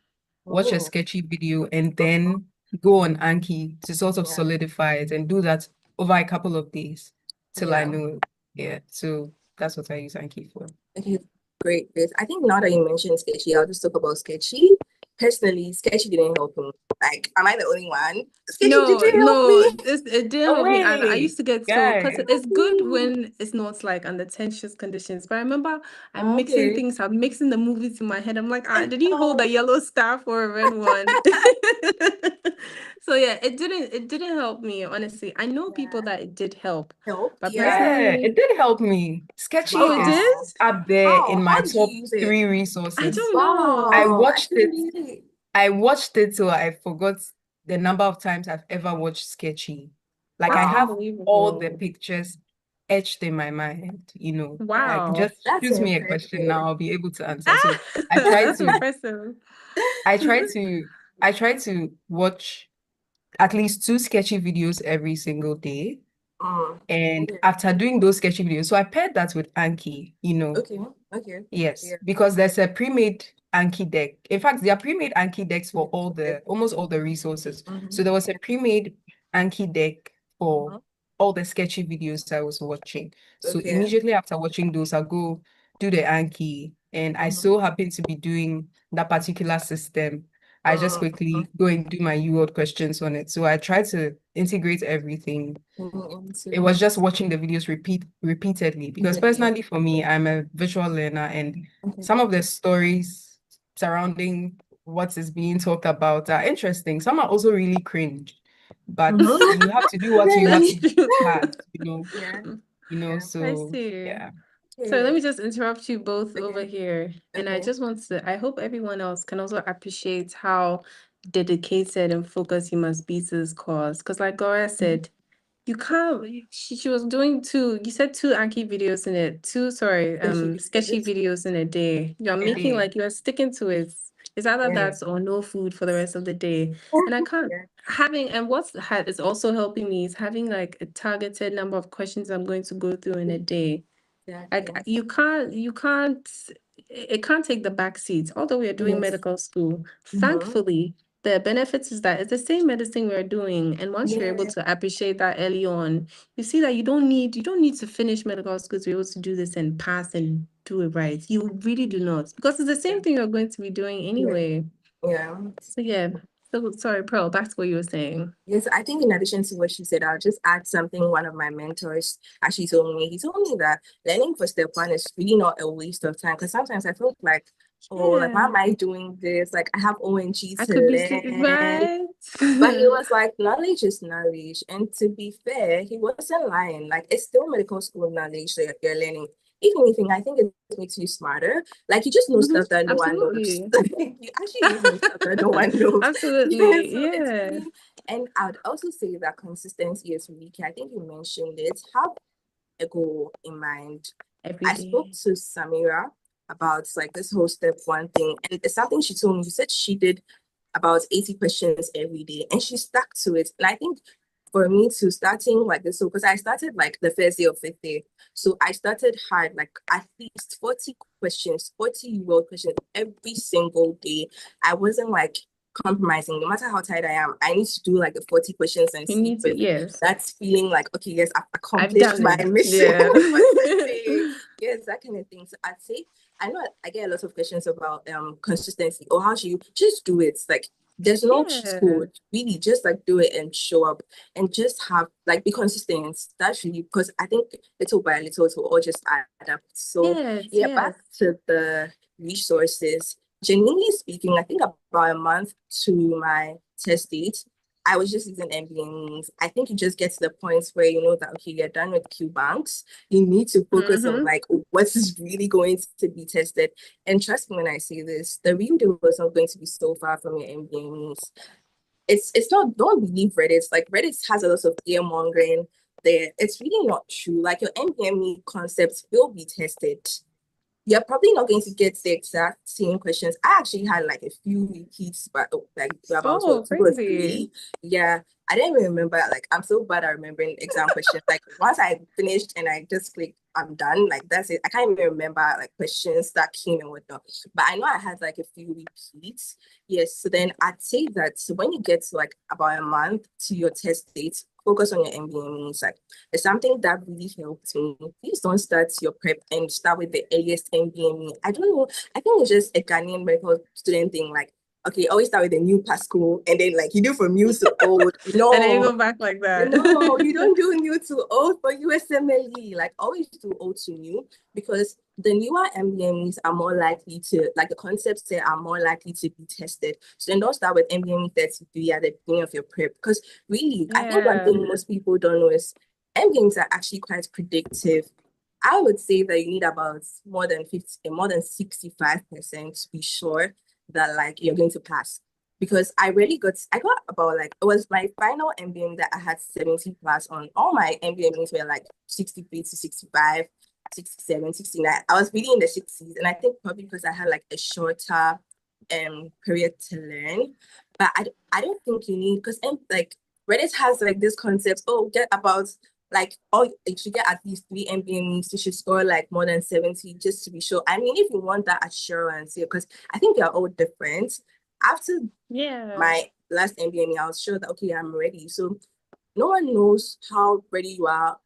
watch a Oh, sketchy video, and then go on Anki to sort of yeah. solidify it and do that over a couple of days till I Yeah. know it. Yeah, so that's what I use Anki for. Okay, great. Great. I think now that you mentioned Sketchy, I'll just talk about Sketchy. Personally, Sketchy didn't help me. Like, am I the only one? Sketchy, did No, you help no, me? it didn't No help me. And I way, used to get so, because guys. it's good when it's not like under tensions conditions. But I remember I'm mixing Okay. things, I'm mixing the movies in my head. I'm like, did he hold a yellow star for a red one? So yeah, it didn't help me, honestly. I know people Yeah. that it did help, Help? but Yeah. Yeah, personally, it did help me. Sketchy oh, it is did? Wow. up there in Wow. my How did you top use it? 3 I resources. don't know. Wow. I can It. read it. I watched it till I forgot the number of times I've ever watched Sketchy. Like I Wow. have all the Unbelievable. pictures etched in my mind, Yeah. like Wow. just That's shoot me a question impressive. now, I'll be able to answer. Ah, So I try that's to, impressive. I try to, I try to watch at least 2 sketchy videos every single day. And Okay. after doing those sketchy videos, so I paired that with Anki. Okay. Okay. Yes, Yeah. because there's a pre-made Anki deck. In fact, there are pre-made Anki decks for almost all the resources. So there was a pre-made Anki deck for all the sketchy videos I was watching. So Okay. immediately after watching those, I'll go do the Anki. And I so happen to be doing that particular system. I just quickly go and do my UWorld questions on it. So I try to integrate everything. It was just watching the videos repeatedly because personally for me, I'm a visual learner and some of the stories surrounding what is being talked about are interesting. Some are also really cringe, but you have to do what you have That's to do true. Yeah. I so see. yeah. So let Okay. me just interrupt you both over Okay. here. And I Okay. just want to, I hope everyone else can also appreciate how dedicated and focused you must be to this cause. Because like Gloria said, you can't, she was doing you said 2 Anki videos in it, sketchy videos in a day. You're Yeah. making like you're sticking to it. It's either Yeah. that or no food for the rest of the day. And I can't Yeah. and what's is also helping me is having like a targeted number of questions I'm going to go through in a day. Like Exactly. it can't take the back seat. Although we are doing Yes. medical school, Mm-hmm. thankfully, the benefits is that it's the same medicine we're doing. And once you're able Yeah. to appreciate that early on, you see that you don't need to finish medical school to be able to do this and pass and do it right. You really do not, because it's the same thing you're going to be doing anyway. Yeah. So yeah. So sorry, Pearl, back to what you were saying. Yes, I think in addition to what she said, I'll just add something one of my mentors actually told me. He told me that learning for step 1 is really not a waste of time, because sometimes I feel like, oh, like, why Yeah. am I doing this? Like, I have ONG I to could be learn. right. But he was like, knowledge is knowledge. And to be fair, he wasn't lying. Like, it's still medical school knowledge that you're learning. If anything, I think it makes you smarter. Like, you just know Mhm, stuff that no one knows. absolutely. You actually just know stuff that no one knows. Yeah, Absolutely. so it's Yeah. really, and I'd also say that consistency is really key. I think you mentioned it. Have a goal in mind. Every I spoke day. to Samira about like this whole step 1 thing, and it's something she told me. She said she did about 80 questions every day and she stuck to it. And I think for me to starting like this, so because I started like the first day of 5th day. So I started hard, like at least 40 questions, 40 world questions every single day. I wasn't like compromising, no matter how tired I am. I need to do like the 40 questions and You sleep need to, with yes. that's feeling like, okay, yes, I've I've accomplished done my it. mission Yeah. for today. Yes, that kind of thing. So I'd say I know I get a lot of questions about consistency or how should you just do it. Like there's no cheat Yeah. code. Really, just like do it and show up and just have like be consistent. That's really because I think little by little it will all just add up. So Yes, yeah, yes. back to the resources. Genuinely speaking, I think about a month to my test date, I was just using MBAs. I think you just get to the point where you know that okay, you're done with Q banks. You need to focus on like what is really going to be tested. And trust me when I say this, the real deal is not going to be so far from your MBAs. It's not, don't believe Reddit. Like Reddit has a lot of fear mongering there. It's really not true. Like your MBME concepts will be tested. You're probably not going to get the exact same questions. I actually had like a few repeats, but like about Oh, two or crazy. three. Yeah, I didn't even remember. Like I'm so bad at remembering exam questions. Like once I finished and I just click, I'm done. Like that's it. I can't even remember like questions that came and whatnot. But I know I had like a few repeats. Yes. So then I'd say that so when you get to like about a month to your test date, focus on your MBA. Like it's something that really helped me. Please don't start your prep and start with the earliest MBME. I don't know. I think it's just a Ghanaian medical student thing. Like, okay, always start with the new Pascal and then like you do from new to old. No, And then you go back like that. no, you don't do new to old for USMLE. Like always do old to new because the newer MBMEs are more likely to, like the concepts there are more likely to be tested. So then don't start with MBME 33 at the beginning of your prep because really, I think one Yeah. thing most people don't know is MBMEs are actually quite predictive. I would say that you need about more than 65% to be sure that like you're going to pass. Because I got about like, it was my final MBM that I had 70 plus on. All my MBMs were like 63 to 65, 67, 69. I was really in the 60s. And I think probably because I had like a shorter period to learn. But I don't think you need, because like Reddit has like this concept, oh, get about like, oh, you should get at least 3 MBMs, you should score like more than 70 just to be sure. I mean, if you want that assurance, because I think they're all different. After Yeah. my last MBME, I was sure that, okay, I'm ready. So no one knows how ready you are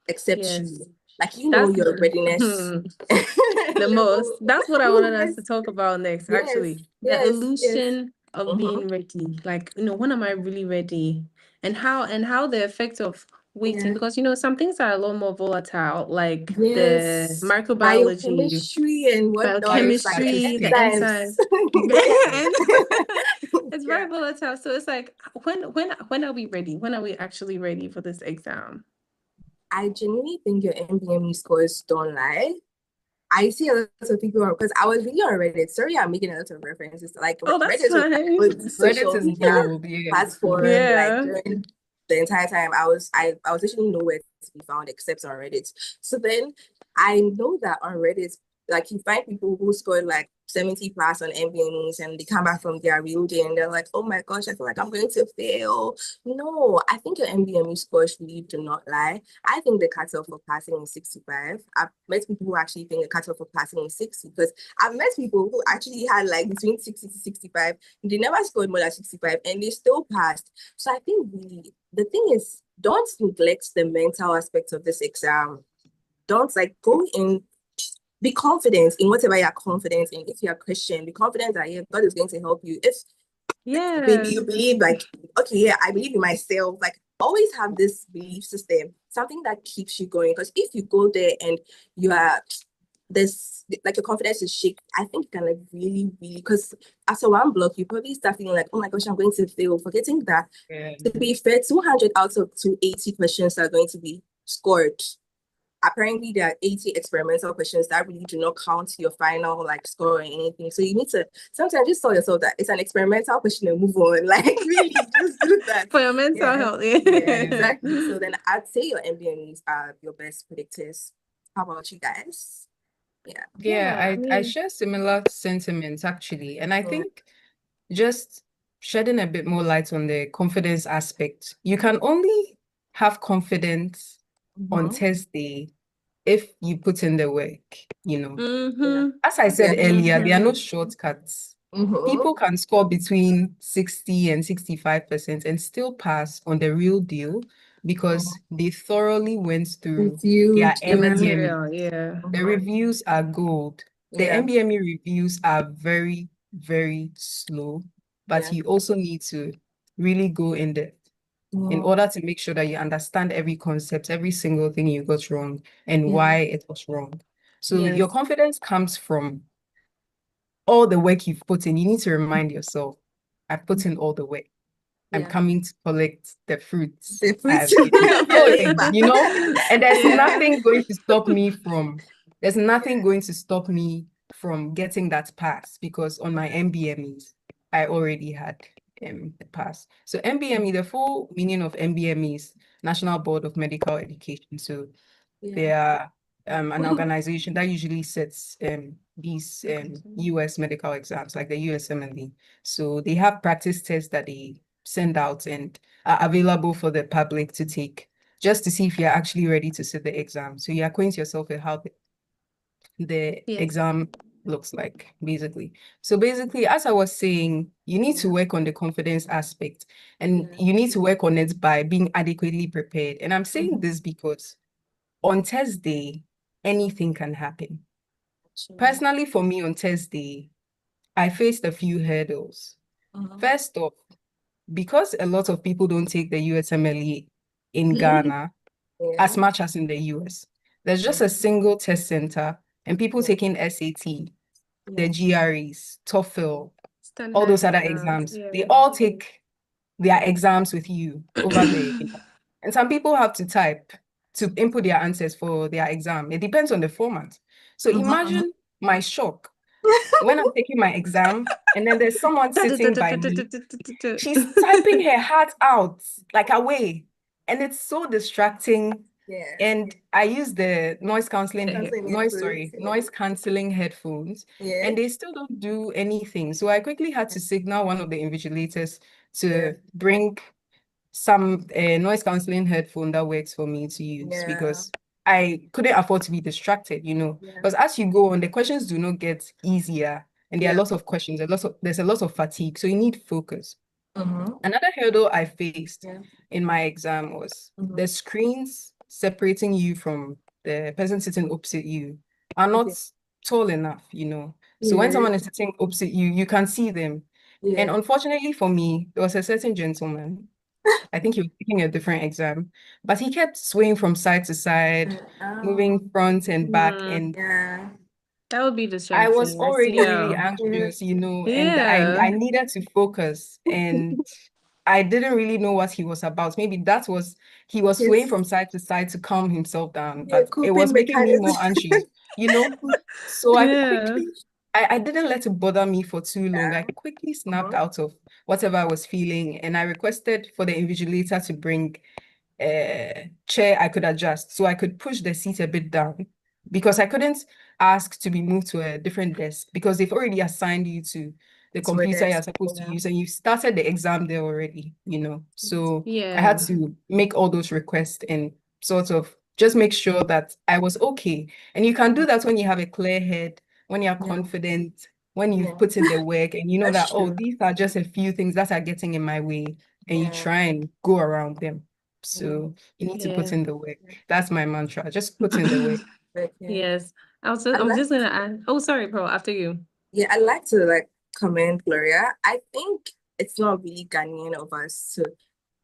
except Yes. you. Like, you know That's your readiness. the most. That's what I wanted us Yes, to talk about next, yes, actually. The yes, yes. illusion of being ready. Like, when am I really ready? And how the effect of waiting, Yeah. because some things are a lot more volatile, like the Yes. microbiology, Biochemistry and whatnot. It's like biochemistry, the enzymes. enzymes. It's very Yeah. volatile. So it's like, when are we ready? When are we actually ready for this exam? I genuinely think your MBME scores don't lie. I see a lot of people because I was really on Reddit. Sorry, I'm making a lot of references. Like Oh, that's Reddit was fine. social Reddit is media gold, yeah. platform. Yeah. Like during the entire time, I was literally nowhere to be found except on Reddit. So then I know that on Reddit, like you find people who scored like 70 plus on MBAs and they come back from their real day and they're like, oh my gosh, I feel like I'm going to fail. No, I think your MBME scores really do not lie. I think the cutoff for passing is 65. I've met people who actually think the cutoff for passing is 60 because I've met people who actually had like between 60 to 65. They never scored more than 65 and they still passed. So I think really the thing is, don't neglect the mental aspect of this exam. Don't like go in, be confident in whatever you're confident in. If you're a Christian, be confident that yeah, God is going to help you. If maybe you believe like, okay, yeah, I believe in myself. Like always have this belief system, something that keeps you going. Because if you go there and you are this like your confidence is shaky, I think you can like really, really because after one block, you probably start feeling like, oh my gosh, I'm going to fail, forgetting that to be fair, 200 out of 280 questions are going to be scored. Apparently there are 80 experimental questions that really do not count your final like score or anything. So you need to sometimes just tell yourself that it's an experimental question and move on. Like really just do that. For your mental health. Yeah. Yeah, exactly. So then I'd say your MBMEs are your best predictors. How about you guys? Yeah, I mean, share similar sentiments actually. And I think just shedding a bit more light on the confidence aspect. You can only have confidence on test day if you put in the work, As I said earlier, there are no shortcuts. People can score between 60 and 65% and still pass on the real deal because they thoroughly went through Reviewed their The the MBME. material, yeah. The reviews are gold. The yeah. MBME reviews are very, very slow, but Yeah. you also need to really go in depth in Yeah. order to make sure that you understand every concept, every single thing you got wrong, and why it was wrong. So your Yes. confidence comes from all the work you've put in. You need to remind yourself, I've put in all the work. I'm Yeah. coming to collect the fruits. The I have fruits been Yes. sowing, you know, and there's Yeah. nothing going to stop me from getting that pass because on my MBMEs, I already had the pass. So MBME, the full meaning of MBME is National Board of Medical Education. So they are an organization that usually sets these US medical exams, like the USMLE. So they have practice tests that they send out and are available for the public to take, just to see if you're actually ready to sit the exam. So you acquaint yourself with how the Yes. exam looks like, basically. So basically, as I was saying, you need to work on the confidence aspect, and you need to work on it by being adequately prepared. And I'm saying this because on Thursday, anything can happen. Personally, for me, on Thursday, I faced a few hurdles. First off, because a lot of people don't take the USMLE in Ghana as much as in the US, there's just a single test center, and people taking SAT, the GREs, TOEFL, all those other exams, they all take their exams with you over there. And some people have to type to input their answers for their exam. It depends on the format. So imagine my shock when I'm taking my exam and then there's someone sitting by me. She's typing her heart out like away, and it's so distracting. Yeah. And I use the noise Noise canceling headphones, Yeah. and they still don't do anything. So I quickly had to signal one of the invigilators to bring some noise cancelling headphone that works for me to use because I couldn't afford to be distracted, because as you go on, the questions do not get easier, and there are lots of questions, there's a lot of fatigue, so you need focus. Another hurdle I faced in my exam was the screens separating you from the person sitting opposite you are not tall enough, So when someone is sitting opposite you, you can see them. And unfortunately for me, there was a certain gentleman. I think he was taking a different exam, but he kept swaying from side to side, moving front and back. And That would be I was distracting. already really Yeah. anxious, and Yeah. I needed to focus, and I didn't really know what he was about. Maybe he was swaying from side to side to calm himself down, but it was making me more anxious, you know? So Yeah. I didn't let it bother me for too long. I quickly snapped out of whatever I was feeling, and I requested for the invigilator to bring a chair I could adjust so I could push the seat a bit down, because I couldn't ask to be moved to a different desk because they've already assigned you to the computer you're supposed to use, and you started the exam there already, So I had Yeah. to make all those requests and sort of just make sure that I was okay. And you can do that when you have a clear head, when you're confident, when you've put in the work, and you know that, oh, these are just a few things that are getting in my way, and you try and go around them. So you need to put Yeah. in the work. That's my mantra. Just put in the work. Yes. I'm just gonna add. Oh, sorry, bro. After you. Yeah, I'd like to commend Gloria. I think it's not really Ghanaian of us to.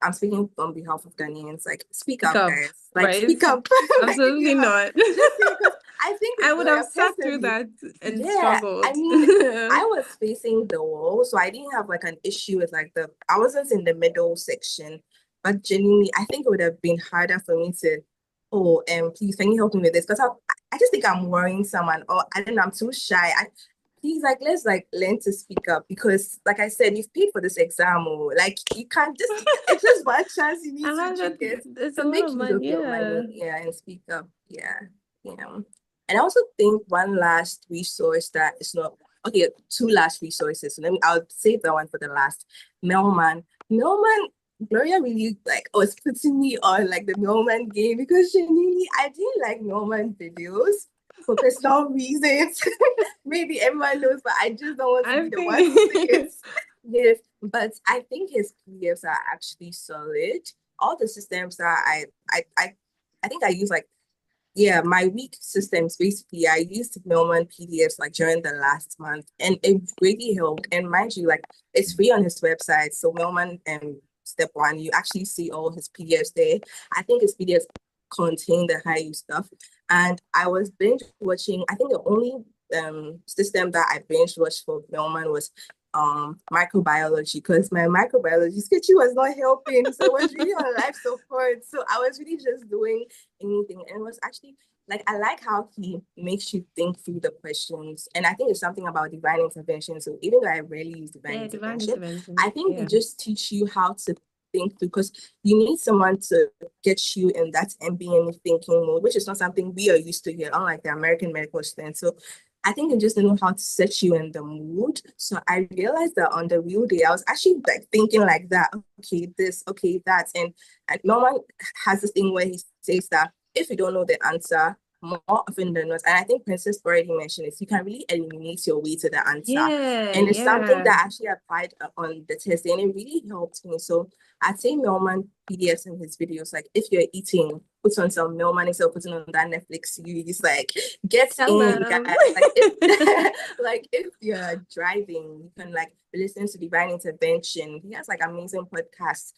I'm speaking on behalf of Ghanaians. Speak up, guys. Right? Speak up. Absolutely not. Just because I think I with would Gloria have sat through personally, that and yeah, struggled. I mean, I was facing the wall, so I didn't have an issue with I wasn't in the middle section, but genuinely, I think it would have been harder for me to, please, can you help me with this? Because I just think I'm worrying someone, or I don't know, I'm too shy. He's let's learn to speak up, because like I said, you've paid for this exam, or you can't just, it's just one chance you need to check it. It's So a lot make of use money. of your Yeah. money, and speak up. And I also think one last resource that is not okay, two last resources. So I'll save that one for the last. Melman. Gloria really was putting me on the Melman game, because genuinely I didn't like Melman videos for personal reasons. Maybe everyone knows, but I just don't want to be the one to say it. Yes, but I think his PDFs are actually solid. all the systems that I think I use like, yeah, my week systems basically, I used Millman PDFs like during the last month, and it really helped. And mind you, like it's free on his website. So Millman step one, you actually see all his PDFs there. I think his PDFs contain the high use stuff. And I was binge watching, I think the only system that I binge watched for Millman was microbiology, because my microbiology schedule was not helping. So I was really on life support. So I was really just doing anything. And it was actually like, I like how he makes you think through the questions. And I think it's something about divine intervention. So even though I rarely use divine divine intervention, intervention. I think they just teach you how to think through, because you need someone to get you in that MBME thinking mode, which is not something we are used to here, unlike the American medical students. So I think they just know how to set you in the mood. So I realized that on the real day, I was actually like thinking like that, okay, this, okay, that. And Norman has this thing where he says that if you don't know the answer, more often than not, and I think Princess already mentioned this, you can really eliminate your way to the answer. Yeah, And it's something yeah. that I actually applied on the test, and it really helped me. So I'd say Norman PDFs in his videos, like if you're eating, put on some Norman instead of putting on that Netflix series, like get Tell in, them. guys. Like if, like if you're driving, you can like listen to Divine Intervention. He has like amazing podcasts.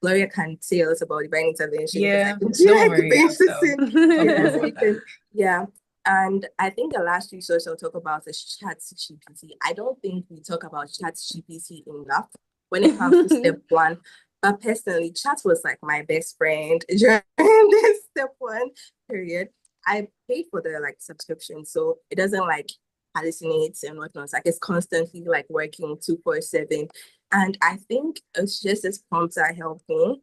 Gloria can tell us about divine intervention, because Yeah, I think don't worry, yeah, so about you that. can, yeah. And I think the last resource I'll talk about is ChatGPT. I don't think we talk about ChatGPT enough when it comes to step one. But personally, Chat was like my best friend during this step one period. I paid for the like subscription, so it doesn't like hallucinate and whatnot. Like it's constantly like working 247. And I think it's just this prompts are helping.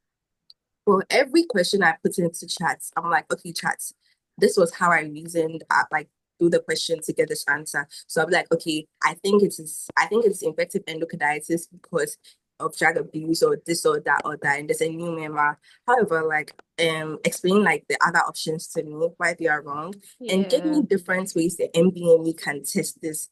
For every question I put into chats, I'm like, okay, chats, this was how I reasoned, like do the question to get this answer. So I'm like, okay, I think it's infective endocarditis because of drug abuse or this or that or that, and there's a new memo. However, like explain like the other options to me, why they are wrong, and give me different ways the MBME can test this.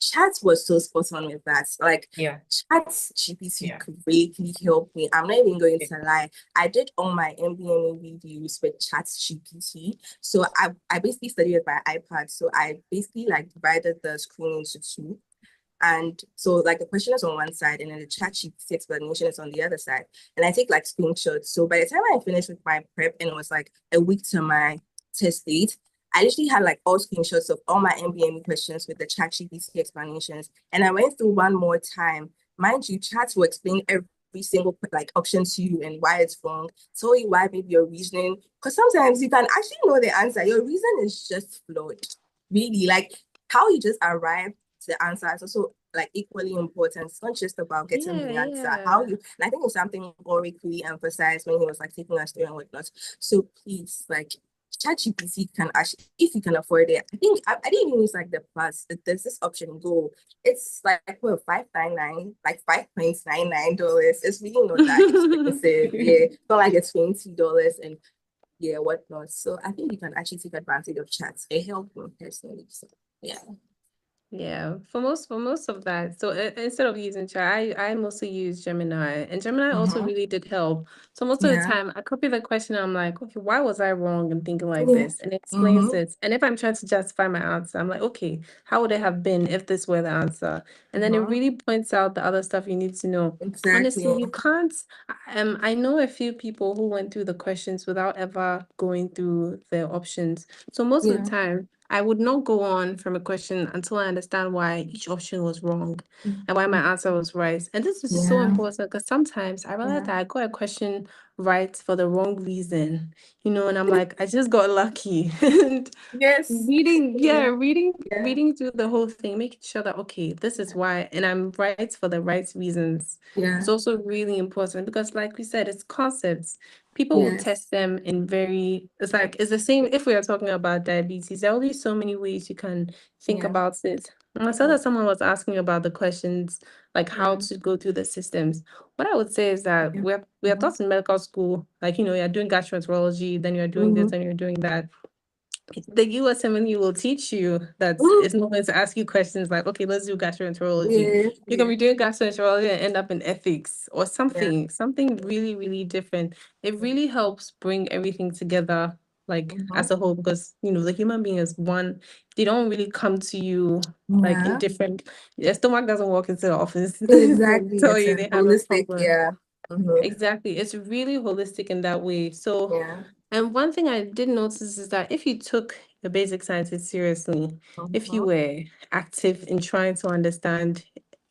Chat was so spot on with that. Like Yeah. Chat GPT greatly helped me. I'm not even going to lie. I did all my MBME reviews with Chat GPT. So I basically studied with my iPad. So I basically like divided the screen into two. And so like the question is on one side and then the Chat GPT explanation is on the other side. And I take like screenshots. So by the time I finished with my prep and it was like a week to my test date, I literally had like all screenshots of all my MBME questions with the Chat GPT explanations. And I went through one more time. Mind you, Chat will explain every single like option to you and why it's wrong, tell you why maybe your reasoning, because sometimes you can actually know the answer. Your reason is just flawed. Really, like how you just arrive to the answer is also like equally important. It's not just about getting the answer. How you, and I think it's something Ulrich really emphasized when he was like taking us through and whatnot. So please, like ChatGPT can actually, if you can afford it, I think I didn't even use like the plus. There's this option Go. It's like what $5.99, like $5.99. It's really not that expensive. Yeah, it's not like it's $20 and yeah, whatnot. So I think you can actually take advantage of chats. It helped me personally. So yeah. Yeah, for most of that. So instead of using chat, I mostly use Gemini, and Gemini also really did help. So most of the Yeah. time, I copy the question. I'm like, okay, why was I wrong in thinking like Yeah. this? And it explains it. And if I'm trying to justify my answer, I'm like, okay, how would it have been if this were the answer? And then it really points out the other stuff you need to know. Exactly. Honestly, you can't. I know a few people who went through the questions without ever going through the options. So most of the time, I would not go on from a question until I understand why each option was wrong and why my answer was right. And this is so important because sometimes I realize that I got a question right for the wrong reason, and I'm like, I just got lucky. And Yes. reading through the whole thing, making sure that, okay, this is why, and I'm right for the right reasons. It's also really important because, like we said, it's concepts. People will test them in it's like, it's the same if we are talking about diabetes. There are only so many ways you can think about it. And I saw that someone was asking about the questions, like how to go through the systems. What I would say is that we are taught in medical school, like, you're doing gastroenterology, then you're doing this, and you're doing that. the USMLE will teach you that it's not going to ask you questions like, okay, let's do gastroenterology. Yeah, You can be doing gastroenterology and end up in ethics or something really, really different. It really helps bring everything together, like as a whole, because the human being is one. They don't really come to you like in yeah, different. Your stomach doesn't walk into the office. exactly. Tell It's you a they have a holistic, problem. yeah. Exactly. It's really holistic in that way. So, Yeah. and one thing I did notice is that if you took the basic sciences seriously, if you were active in trying to understand,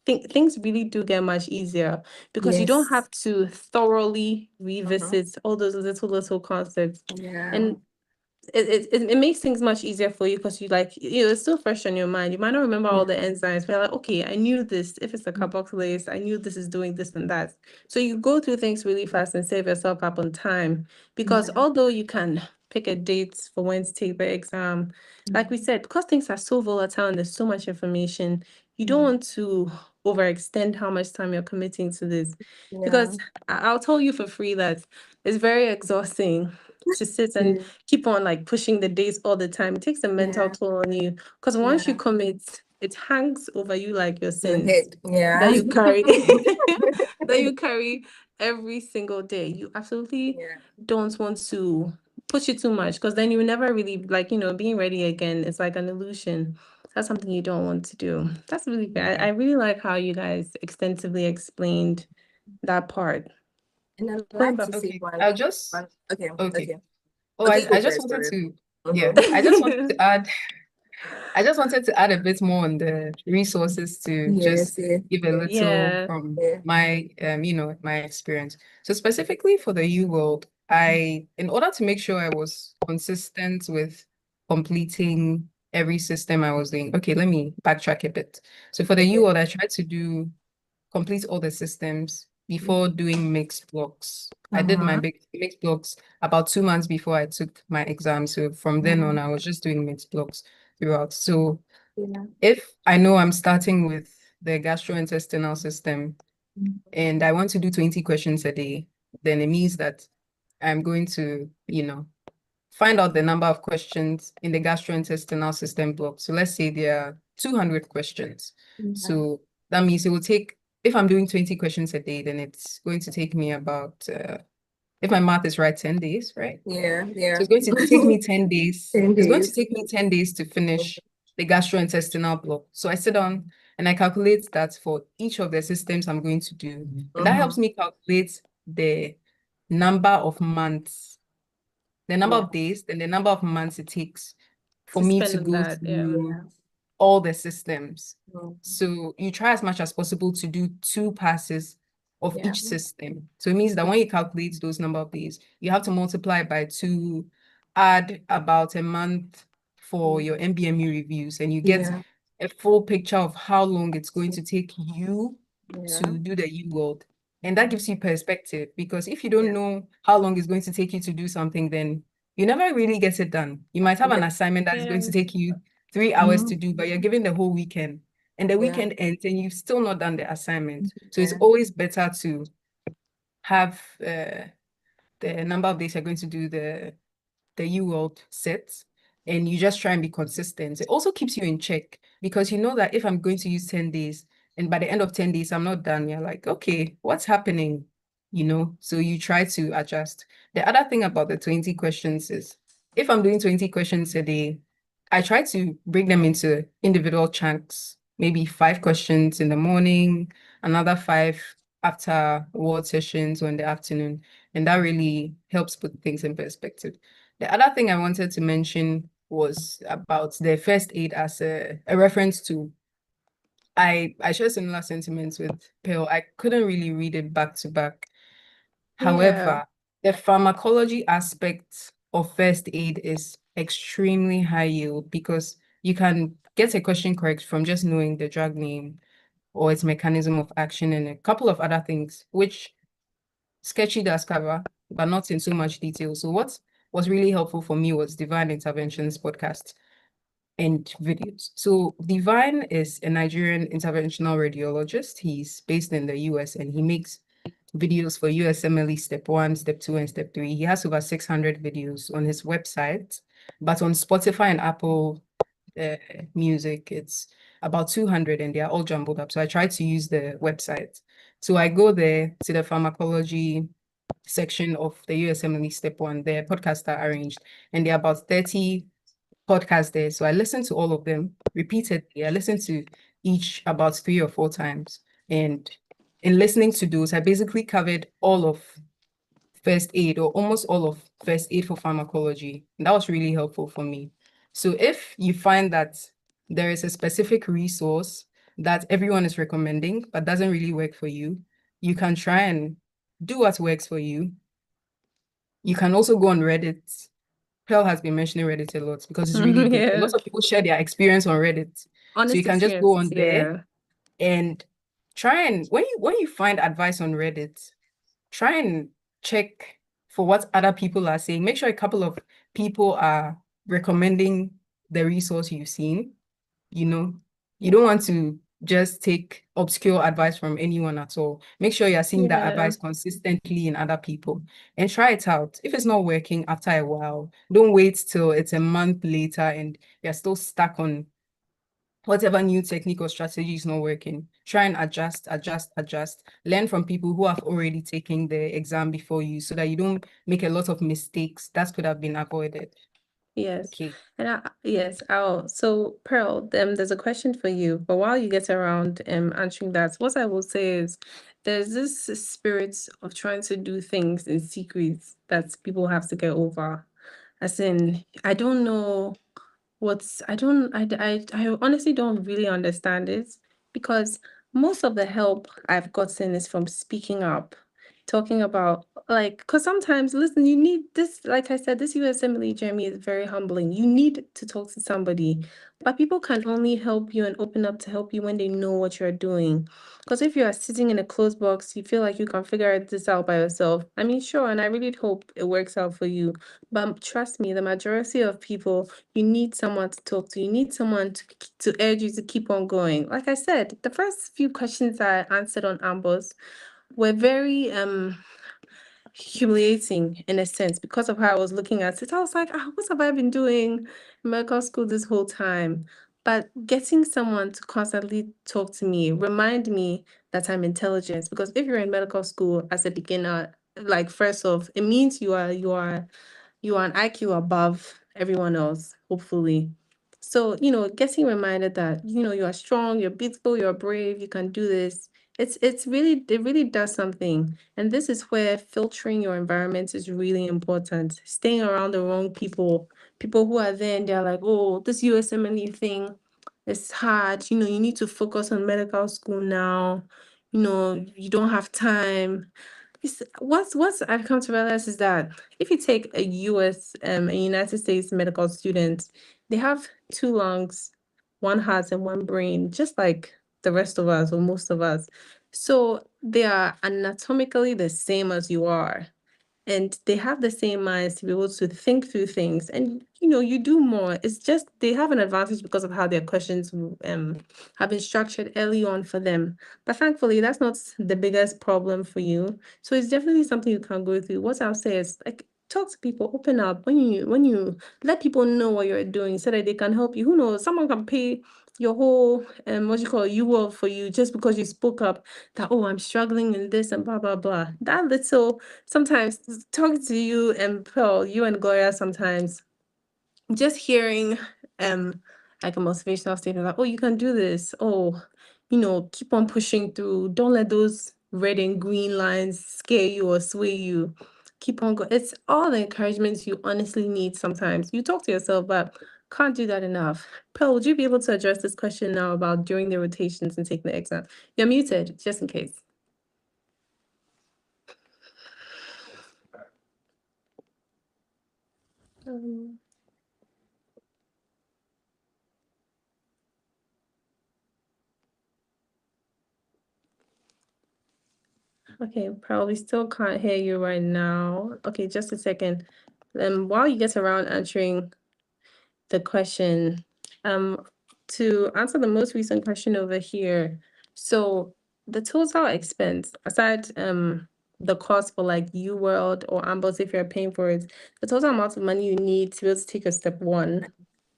things really do get much easier because you don't Yes. have to thoroughly revisit all those little concepts. Yeah. And it makes things much easier for you because it's still fresh on your mind. You might not remember all the enzymes, but you're like, okay, I knew this. If it's a carboxylase, I knew this is doing this and that. So you go through things really fast and save yourself up on time. Because although you can pick a date for when to take the exam, like we said, because things are so volatile and there's so much information, you don't want to overextend how much time you're committing to this. Because I'll tell you for free that it's very exhausting to sit and keep on like pushing the days all the time. It takes a mental toll on you because once you commit, it hangs over you like your Your sins head. Yeah. that you carry that you carry every single day. You absolutely don't want to push it too much because then you never really being ready again. It's like an illusion. That's something you don't want to do. That's really good. I really like how you guys extensively explained that part. And I'd Going like back. to say Okay, I'll just okay, okay. Oh, Okay, go I just first, wanted sorry. to I just wanted to add I just wanted to add a bit more on the resources to just Yes, yeah. give a little Yeah. from my my experience. So specifically for the U World, in order to make sure I was consistent with completing every system I was doing. Okay, let me backtrack a bit. So for the U World, I tried to complete all the systems before doing mixed blocks. I did my big mixed blocks about 2 months before I took my exam. So from then on, I was just doing mixed blocks throughout. So if I know I'm starting with the gastrointestinal system and I want to do 20 questions a day, then it means that I'm going to, find out the number of questions in the gastrointestinal system block. So let's say there are 200 questions. So that means it will take, if I'm doing 20 questions a day, then it's going to take me about, if my math is right, 10 days, right? Yeah, So it's going to take me 10 days. 10 It's going to days. take me 10 days to finish the gastrointestinal block. So I sit down and I calculate that for each of the systems I'm going to do. And that helps me calculate the number of months, the number of days, and the number of months it takes for To me spend to on go that, yeah. through all the systems. So you try as much as possible to do 2 passes of each system. So it means that when you calculate those number of days, you have to multiply by 2, add about a month for your MBME reviews, and you get a full picture of how long it's going to take you to do the U World. And that gives you perspective, because if you don't know how long it's going to take you to do something, then you never really get it done. You might have an assignment that's going to take you 3 hours to do, but you're given the whole weekend, and the weekend ends and you've still not done the assignment. So it's always better to have the number of days you're going to do the U World sets, and you just try and be consistent. It also keeps you in check, because you know that if I'm going to use 10 days and by the end of 10 days I'm not done, you're like, okay, what's happening? So you try to adjust. The other thing about the 20 questions is, if I'm doing 20 questions a day, I try to break them into individual chunks, maybe 5 questions in the morning, another 5 after ward sessions or in the afternoon. And that really helps put things in perspective. The other thing I wanted to mention was about the first aid as a reference to, I share similar sentiments with Pearl. I couldn't really read it back to back. However, the pharmacology aspect of first aid is extremely high yield, because you can get a question correct from just knowing the drug name or its mechanism of action and a couple of other things, which Sketchy does cover, but not in so much detail. So what was really helpful for me was Divine Interventions podcast and videos. So Divine is a Nigerian interventional radiologist. He's based in the US, and he makes videos for USMLE Step 1, Step 2, and Step 3. He has over 600 videos on his website. But on Spotify and Apple Music, it's about 200 and they're all jumbled up. So I try to use the website. So I go there to the pharmacology section of the USMLE Step 1. Their podcasts are arranged, and there are about 30 podcasts there. So I listen to all of them repeatedly. I listen to each about 3 or 4 times. And in listening to those, I basically covered all of first aid or almost all of first aid for pharmacology. And that was really helpful for me. So if you find that there is a specific resource that everyone is recommending but doesn't really work for you, you can try and do what works for you. You can also go on Reddit. Pearl has been mentioning Reddit a lot because it's really good. A Yeah. lot of people share their experience on Reddit. So Honest you can just go experiences, on there yeah. and try and when you find advice on Reddit, try and check for what other people are saying. Make sure a couple of people are recommending the resource you've seen. You know, you don't want to just take obscure advice from anyone at all. Make sure you're seeing that Yeah. advice consistently in other people and try it out. If it's not working after a while, don't wait till it's a month later and you're still stuck on whatever new technique or strategy is not working. Try and adjust, adjust, adjust. Learn from people who have already taken the exam before you so that you don't make a lot of mistakes that could have been avoided. Yes. Okay. And yes, so Pearl, there's a question for you, but while you get around answering that, what I will say is there's this spirit of trying to do things in secrets that people have to get over. As in, I don't know I honestly don't really understand it because most of the help I've gotten is from speaking up, talking about like, because sometimes, listen, you need this, like I said, this USMLE journey is very humbling. You need to talk to somebody, but people can only help you and open up to help you when they know what you're doing. Because if you are sitting in a closed box, you feel like you can figure this out by yourself. I mean, sure, and I really hope it works out for you. But trust me, the majority of people, you need someone to talk to. You need someone to urge you to keep on going. Like I said, the first few questions I answered on Ambos were very humiliating in a sense because of how I was looking at it. I was like, what have I been doing in medical school this whole time? But getting someone to constantly talk to me, remind me that I'm intelligent. Because if you're in medical school as a beginner, like first off, it means you are an IQ above everyone else, hopefully. So, getting reminded that, you are strong, you're beautiful, you're brave, you can do this. It really does something. And this is where filtering your environment is really important. Staying around the wrong people who are there and they're like, oh, this USMLE thing is hard. You need to focus on medical school now. You don't have time. What's I've come to realize is that if you take a United States medical student, they have two lungs, one heart, and one brain, just like the rest of us or most of us. So they are anatomically the same as you are and they have the same minds to be able to think through things and you do more. It's just they have an advantage because of how their questions have been structured early on for them, but thankfully that's not the biggest problem for you. So it's definitely something you can go through. What I'll say is, like, talk to people, open up. When you let people know what you're doing so that they can help you. Who knows, someone can pay your whole what you call you world for you just because you spoke up that, oh, I'm struggling in this and blah blah blah. That little, sometimes talking to you and Pearl, you and Gloria, sometimes just hearing like a motivational statement like, oh, you can do this. Oh, keep on pushing through. Don't let those red and green lines scare you or sway you. Keep on going. It's all the encouragement you honestly need sometimes. You talk to yourself, but can't do that enough. Pearl, would you be able to address this question now about during the rotations and taking the exam? You're muted, just in case. Um, okay, probably still can't hear you right now. Okay, just a second. While you get around answering the question, to answer the most recent question over here. So the total expense, aside the cost for like UWorld or Ambos, if you're paying for it, the total amount of money you need to be able to take a step one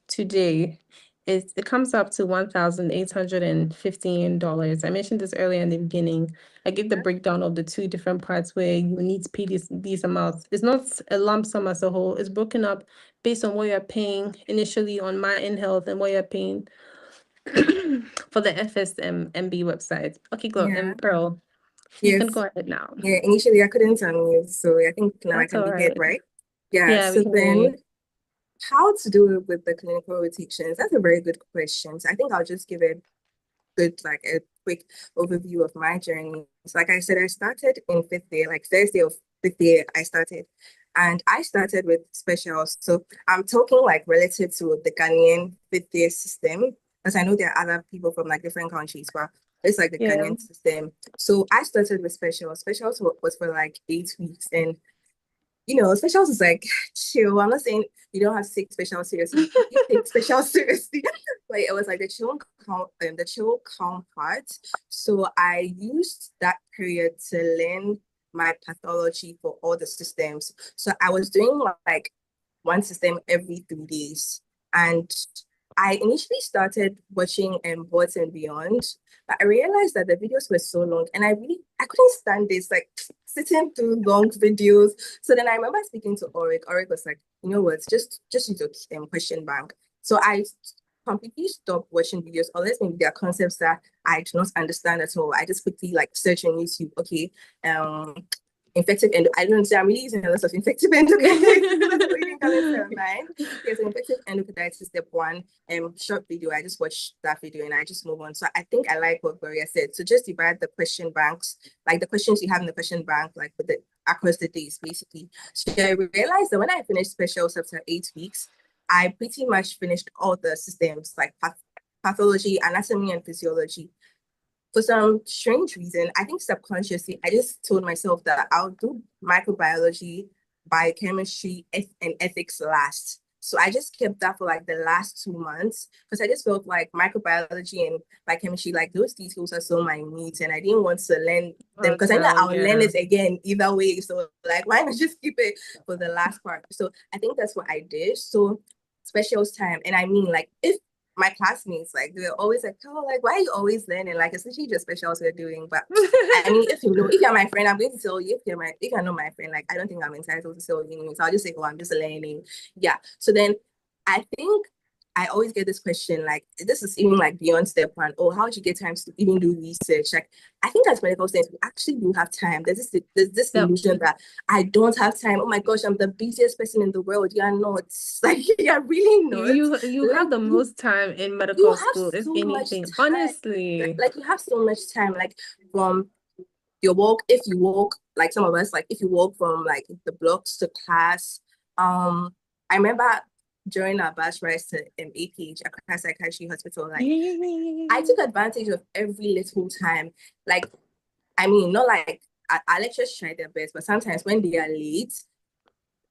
today, it comes up to $1,815. I mentioned this earlier in the beginning. I give the breakdown of the two different parts where you need to pay these amounts. It's not a lump sum as a whole. It's broken up based on what you're paying initially on My In Health and what you're paying for the FSMB website. Okay, Pearl, you can Yes. go ahead now. Yeah, initially I couldn't unmute, so I think now I That's can all be heard, right. right? Yeah, Yeah, we so can hear you. then how to do it with the clinical rotations? That's a very good question. So I think I'll just give a quick overview of my journey. So like I said, I started in fifth year, like Thursday of fifth year, I started. And I started with specials. So I'm talking like relative to the Ghanaian fifth year system, because I know there are other people from like different countries, but it's like the Yeah. Ghanaian system. So I started with specials. Specials was for like 8 weeks. And specials is like chill. I'm not saying you don't have to take specials seriously. You take specials seriously. But it was like the chill calm part. So I used that period to learn my pathology for all the systems. So I was doing like one system every 3 days. And I initially started watching Boards and Beyond, but I realized that the videos were so long and I couldn't stand this, like sitting through long videos. So then I remember speaking to Oric. Oric was like, you know what, just use your question bank. So I completely stopped watching videos, unless maybe there are concepts that I do not understand at all. I just quickly like search on YouTube, okay, infective I don't know, I'm really using a lot of infective endocarditis. That's what even comes into my mind. Yes, infective endocarditis step one, short video. I just watched that video and I just move on. So I think I like what Gloria said. So just divide the question banks, like the questions you have in the question bank, like with the across the days, basically. So I realized that when I finished specials after 8 weeks, I pretty much finished all the systems like pathology, anatomy, and physiology. For some strange reason, I think subconsciously, I just told myself that I'll do microbiology, biochemistry, and ethics last. So I just kept that for like the last 2 months because I just felt like microbiology and biochemistry, like those details are so minute, and I didn't want to learn them because I know I'll learn it again either way. So like, why not just keep it for the last part? So I think that's what I did. So specials time, and I mean, like if my classmates, like they're always like, oh, like why are you always learning? Like it's literally just specials we're doing. But I mean, if you're my friend, I'm going to tell you. If you're not my friend, like I don't think I'm entitled to tell you. So I'll just say, oh, I'm just learning. Yeah. So then I think I always get this question, like this is even like beyond step one. Oh, how did you get time to even do research? Like I think as medical students, we actually do have time. There's this illusion that I don't have time. Oh my gosh, I'm the busiest person in the world. You're not. Like you're really not. You like, have the most time in medical school, if anything. Honestly. Like you have so much time, like from your walk, if you walk, like some of us, like if you walk from like the blocks to class. I remember during our bus rides to APH, Accra Psychiatry Hospital, like I took advantage of every little time. Like, I mean, not like our lecturers try their best, but sometimes when they are late,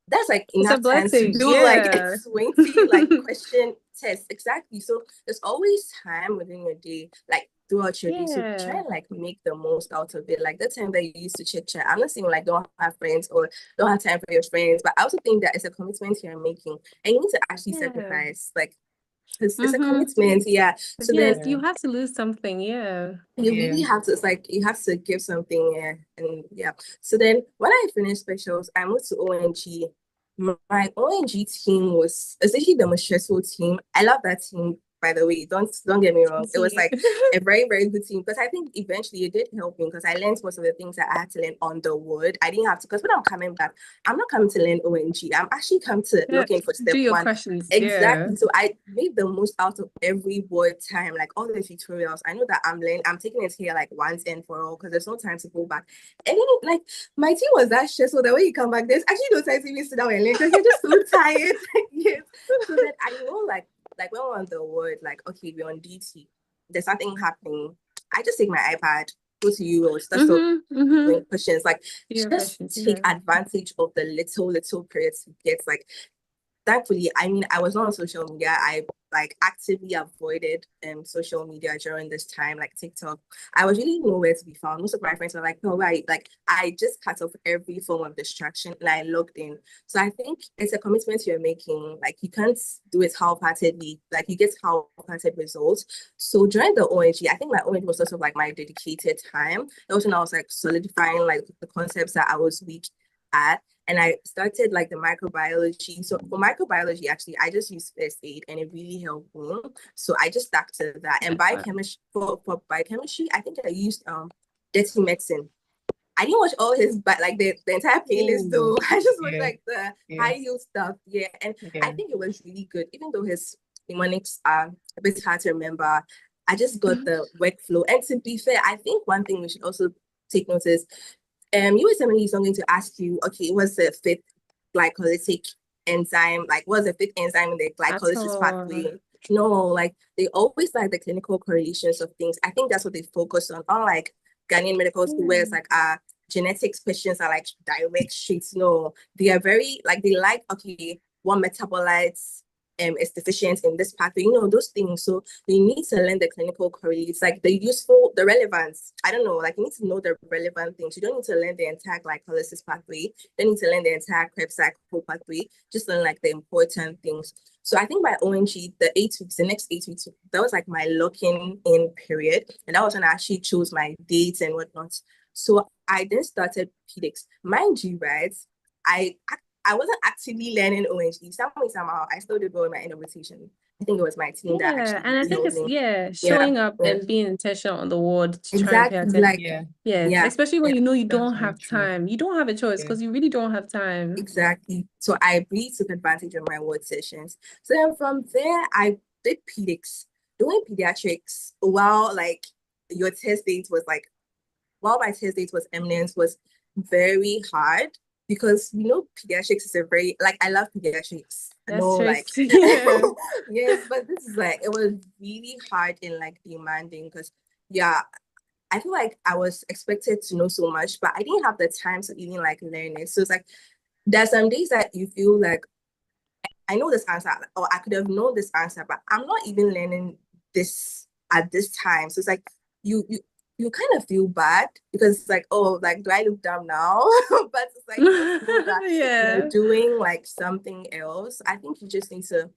that's like enough time to do like a 20 like question test. Exactly. So there's always time within your day, like throughout your day. So try and like make the most out of it. Like the time that you used to chit chat. I'm not saying like don't have friends or don't have time for your friends, but I also think that it's a commitment you're making and you need to actually sacrifice. Like it's a commitment, yeah. So yes, then you have to lose something, you really have to, it's like you have to give something, yeah. And yeah. So then when I finished specials, I moved to ONG. My ONG team was essentially the most stressful team. I love that team, by the way. Don't get me wrong. It was like a very, very good team because I think eventually it did help me because I learned most of the things that I had to learn on the word. I didn't have to, because when I'm coming back, I'm not coming to learn ONG. I'm actually come to look in for step one. Questions. Exactly. Yeah. So I made the most out of every word time, like all the tutorials. I know that I'm taking it here like once and for all because there's no time to go back. And then like my team was that stressful that when you come back, there's actually no time to even sit down and learn because you're just so tired. Yes. So that I know like when we're on the word, like okay, we're on DT, there's something happening. I just take my iPad, go to you or start doing questions. Like just take advantage of the little periods to get like thankfully, I mean, I was not on social media. I like actively avoided social media during this time, like TikTok. I was really nowhere to be found. Most of my friends were like, "No, right." Like I just cut off every form of distraction and I logged in. So I think it's a commitment you're making. Like you can't do it half-heartedly. Like you get half-hearted results. So during the ONG, I think my ONG was sort of like my dedicated time. That was when I was like solidifying like the concepts that I was weak at, and I started like the microbiology. So for microbiology, actually, I just used first aid and it really helped me. So I just stuck to that. And biochemistry, for biochemistry, I think I used dirty medicine. I didn't watch all his, but like the entire playlist though. I just watched Yeah. like the Yeah. high yield stuff. Yeah. And I Yeah. think it was really good, even though his mnemonics are a bit hard to remember. I just got the workflow. And to be fair, I think one thing we should also take notice, USMLE is not going to ask you, okay, what's the fifth glycolytic enzyme? Like, what's the fifth enzyme in the At glycolysis all. pathway? No, like they always like the clinical correlations of things. I think that's what they focus on. Unlike Ghanaian medical school, where it's like genetics questions are like direct sheets. No, they are very like they like, okay, what metabolites is deficient in this pathway, those things. So you need to learn the clinical correlates, like the relevance. I don't know, like you need to know the relevant things. You don't need to learn the entire glycolysis pathway. You don't need to learn the entire Krebs cycle pathway. Just learn like the important things. So I think by ONG, the 8 weeks, the next 8 weeks, that was like my locking in period. And that was when I actually chose my dates and whatnot. So I then started pedics. Mind you, right? I wasn't actively learning ONG. Somehow I still did well in my end of rotation. I think it was my team that Yeah, actually and I think helped it's me. showing up Yeah. and being intentional on the ward to try and pay Exactly. attention. Like, Yeah. Yeah, especially when yeah, you know you That's don't very have true. time. You don't have a choice Yeah. because you really don't have time. exactly. So I really took advantage of my ward sessions. So then from there, I did pedics. Doing pediatrics while like your test date was like, while my test date was eminence was very hard because pediatrics is a very like I love pediatrics. I know like Yeah. yes, but this is like it was really hard and like demanding because yeah, I feel like I was expected to know so much, but I didn't have the time to even like learn it. So it's like there's some days that you feel like I know this answer, or I could have known this answer, but I'm not even learning this at this time. So it's like you kind of feel bad because it's like, oh, like do I look dumb now? But it's like you just know that you're Yeah. doing like something else. I think you just need to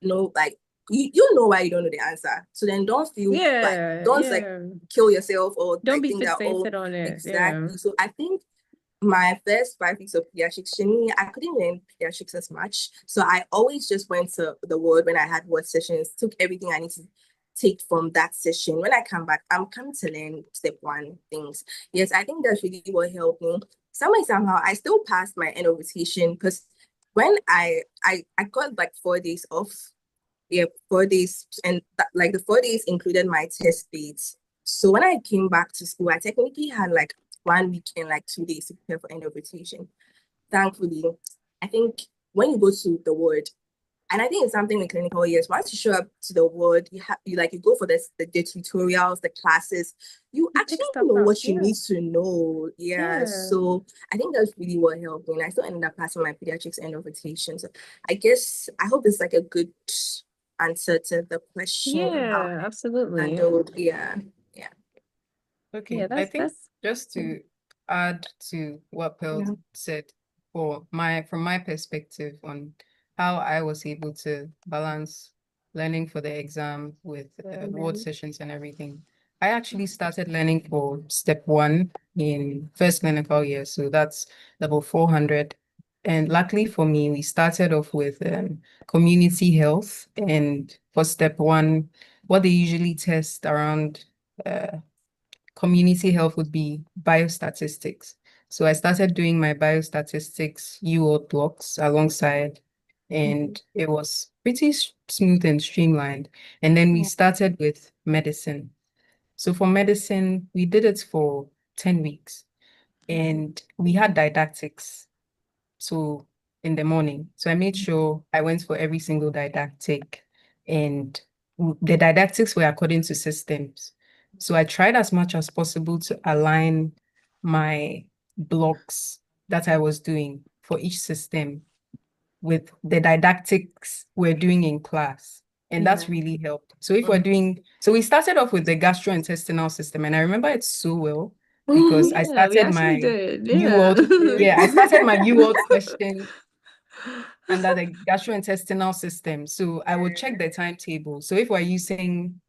know like you know why you don't know the answer. So then don't feel like don't like Yeah. kill yourself or Don't like be think that, oh, fixated on it. Yeah. exactly. So I think my first 5 weeks of pediatrics training, I couldn't learn pediatrics as much. So I always just went to the ward when I had ward sessions, took everything I need to take from that session. When I come back, I'm coming to learn step one things. Yes, I think that's really what helped me. Somehow, I still passed my end of rotation because when I got like 4 days off, yeah, 4 days, and like the 4 days included my test dates. So when I came back to school, I technically had like 1 week and like 2 days to prepare for end of rotation. Thankfully, I think when you go to the ward, and I think it's something in clinical years, once you show up to the ward, you go for the tutorials, the classes, you You pick actually stuff know up. what you Yeah. need to know. Yeah. Yeah. So I think that's really what helped me. And I still ended up passing my pediatrics end of rotation. So I guess I hope it's like a good answer to the question. Yeah, absolutely. Yeah. Yeah. Okay. Yeah, I that's think just to add to what Pearl Yeah. said from my perspective on how I was able to balance learning for the exam with ward sessions and everything. I actually started learning for step one in first clinical year. So that's level 400. And luckily for me, we started off with community health. And for step one, what they usually test around community health would be biostatistics. So I started doing my biostatistics UO blocks alongside, and it was pretty smooth and streamlined. And then we started with medicine. So for medicine, we did it for 10 weeks and we had didactics. So in the morning. So I made sure I went for every single didactic and the didactics were according to systems. So I tried as much as possible to align my blocks that I was doing for each system with the didactics we're doing in class. And that's Yeah. really helped. So if we're doing, so we started off with the gastrointestinal system, and I remember it so well because I Yeah, we started actually my did. UWorld, Yeah. I started my UWorld question under the gastrointestinal system. So I would check the timetable. So if we're using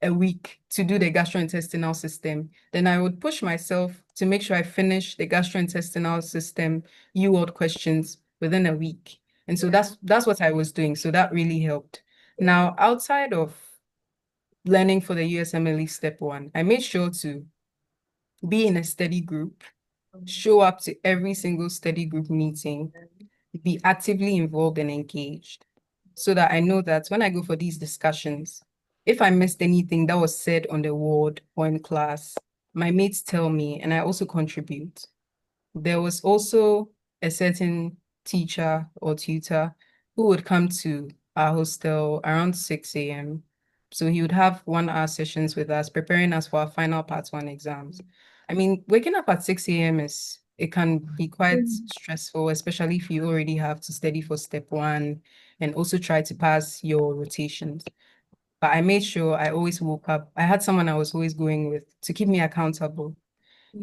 a week to do the gastrointestinal system, then I would push myself to make sure I finish the gastrointestinal system UWorld questions within a week. And so Yeah. that's what I was doing. So that really helped. Now, outside of learning for the USMLE step one, I made sure to be in a study group, show up to every single study group meeting, be actively involved and engaged, so that I know that when I go for these discussions, if I missed anything that was said on the ward or in class, my mates tell me and I also contribute. There was also a certain teacher or tutor who would come to our hostel around 6 a.m. So he would have 1 hour sessions with us, preparing us for our final part one exams. I mean, waking up at 6 a.m. it can be quite stressful, especially if you already have to study for step one and also try to pass your rotations. But I made sure I always woke up. I had someone I was always going with to keep me accountable.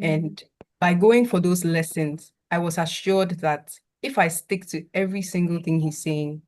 And by going for those lessons, I was assured that if I stick to every single thing he's saying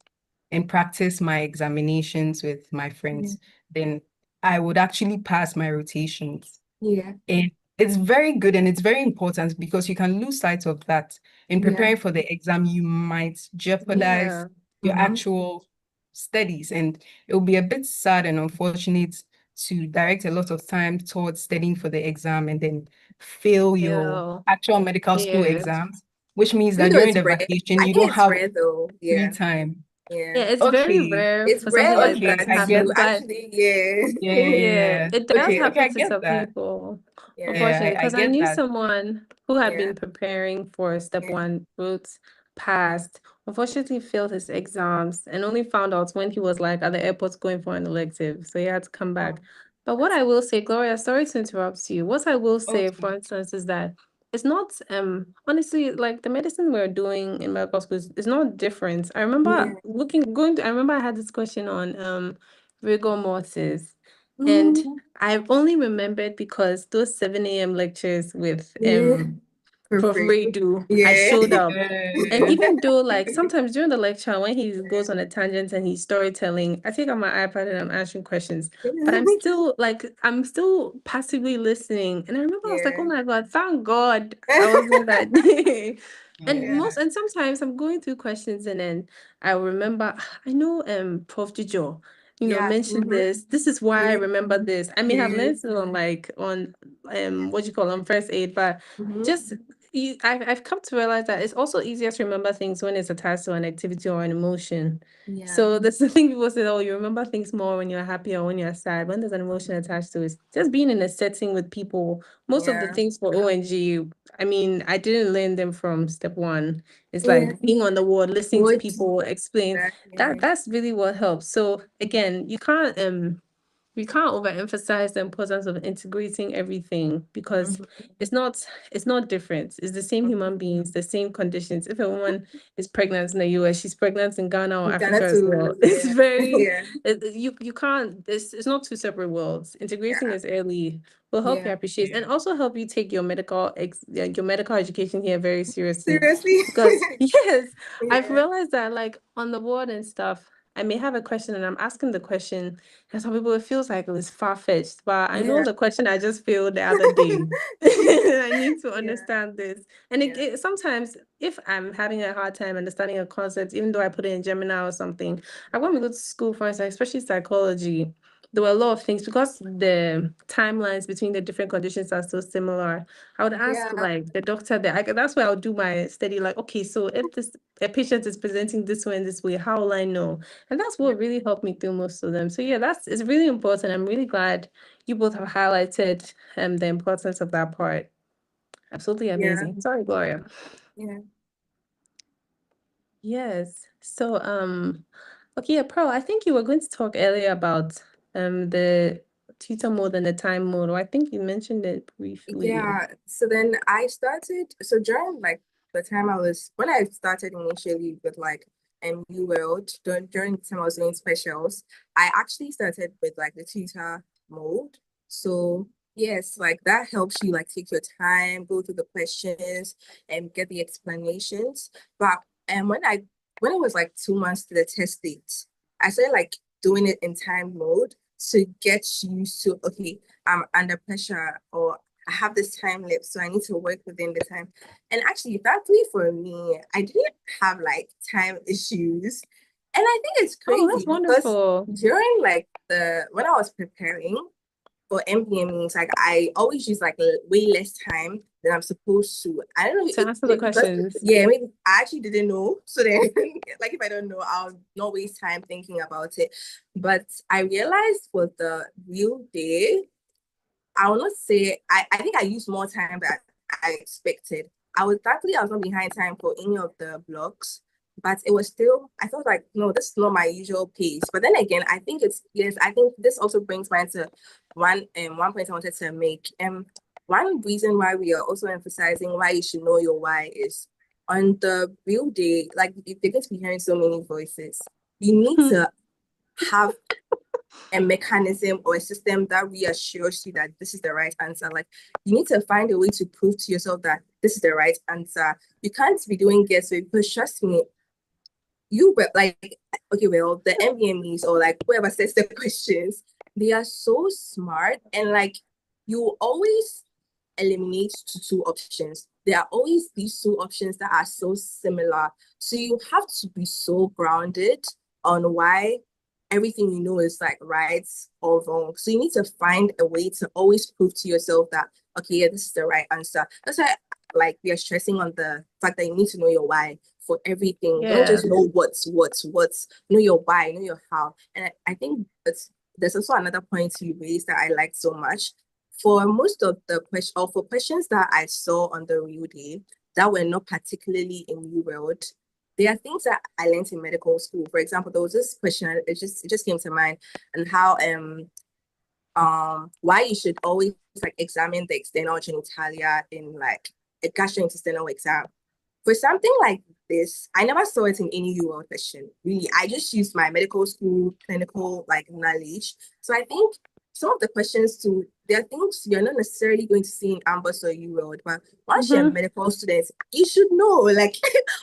and practice my examinations with my friends, then I would actually pass my rotations. Yeah. And it's very good and it's very important because you can lose sight of that. In Yeah. preparing for the exam, you might jeopardize your actual studies, and it will be a bit sad and unfortunate to direct a lot of time towards studying for the exam and then fail your Yeah. actual medical school Yeah. exams, which means Even that though during it's the rare, vacation, I you think don't it's have rare though. free Yeah. time. Yeah. Yeah, it's very Okay. rare It's for something rare like Okay, that to that I happen, you get that. but actually, Yeah, yeah. yeah, yeah, yeah. it does Okay, I happen to get some that. people, Yeah. unfortunately, Yeah, I because I get knew that. someone who had Yeah. been preparing for step Yeah. one routes, passed, unfortunately failed his exams, and only found out when he was like at the airport going for an elective. So he had to come back. But what I will say, Gloria, sorry to interrupt you. What I will say, for Okay. instance, is that it's not honestly like the medicine we're doing in medical school is not different. I remember Yeah. I remember I had this question on rigor mortis. And Mhm. I've only remembered because those 7 a.m. lectures with Yeah. For Prof. free. Redu, I Yeah. showed up. And Yeah. even though like sometimes during the lecture when he goes on a tangent and he's storytelling, I take out my iPad and I'm answering questions. But I'm still passively listening. And I remember I was like, oh Yeah. my God, thank God I was there that day. Yeah. And sometimes I'm going through questions and then I remember I know Prof. Jijo, Yeah. mentioned Mhm. this. This is why I Yeah. remember this. I may have Yeah. learned it on what you call on first aid, but Mhm. just I've come to realize that it's also easier to remember things when it's attached to an activity or an emotion. Yeah. So that's the thing people say, oh, you remember things more when you're happy or when you're sad. When there's an emotion attached to it, just being in a setting with people. Most of the Yeah. things for ONG, I mean, I didn't learn them from step one. It's Yeah. like being on the ward, listening to What? people explain. Exactly. That's really what helps. So again, we can't overemphasize the importance of integrating everything because Mhm. it's not different. It's the same human beings, the same conditions. If a woman is pregnant in the US, she's pregnant in Ghana or Ghana Africa as well. too. It's Yeah. very Yeah. you can't it's not two separate worlds. Integrating Yeah. is early will help you Yeah. appreciate and Yeah. also help you take your medical education here very seriously. Seriously. Because yes, I've Yeah. realized that like on the board and stuff, I may have a question and I'm asking the question and some people, it feels like it was far-fetched, but I know Yeah. the question I just feel the other day. I need to Yeah. understand this. And Yeah. sometimes, if I'm having a hard time understanding a concept, even though I put it in Gemini or something, I when we go to school, for instance, especially psychology, there were a lot of things because the timelines between the different conditions are so similar. I would ask Yeah. like the doctor there. That's where I'll do my study. Like, okay, so if this a patient is presenting this way and this way, how will I know? And that's Yeah. what really helped me through most of them. So yeah, it's really important. I'm really glad you both have highlighted the importance of that part. Absolutely Yeah. amazing. Sorry, Gloria. Yeah. Yes. So okay, yeah, Pearl, I think you were going to talk earlier about the tutor mode and the time mode, or I think you mentioned it briefly. Yeah. So then I started, so during like the time when I started initially with like U World during the time I was doing specials, I actually started with like the tutor mode. So yes, like that helps you like take your time, go through the questions and get the explanations. But and when it was like 2 months to the test date, I started like doing it in time mode to get used to, okay, I'm under pressure or I have this time limit, so I need to work within the time. And actually, thankfully for me, I didn't have like time issues. And I think it's Oh, that's crazy because wonderful. during like when I was preparing for MBMEs, like I always use like way less time than I'm supposed to. I don't know To answer the because questions. yeah, maybe I actually didn't know. So then like if I don't know, I'll not waste time thinking about it. But I realized for the real day, I will not say I think I used more time than I expected. I was not behind time for any of the blocks, but it was still I felt like no, this is not my usual pace. But then again, I think it's yes, I think this also brings me to one point I wanted to make. One reason why we are also emphasizing why you should know your why is on the real day, like they're going to be hearing so many voices. You need to have a mechanism or a system that reassures you that this is the right answer. Like you need to find a way to prove to yourself that this is the right answer. You can't be doing guesswork because trust me, you were like, okay, well, the MBMEs or like whoever sets the questions, they are so smart and like you always eliminate two options. There are always these two options that are so similar. So you have to be so grounded on why everything you know is like right or wrong. So you need to find a way to always prove to yourself that, okay, yeah, this is the right answer. That's why like we are stressing on the fact that you need to know your why for everything. Don't Yeah. just know what's, know your why, know your how. And I think there's also another point you raised that I like so much for most of the questions, or for questions that I saw on the real day that were not particularly in U World, there are things that I learned in medical school. For example, there was this question, it just came to mind, and how why you should always like examine the external genitalia in like a gastrointestinal exam. For something like this, I never saw it in any UL question. Really, I just used my medical school clinical like knowledge. So I think some of the questions too, there are things you're not necessarily going to see in Ambos or UL, but once you're a Mm-hmm. medical student, you should know. Like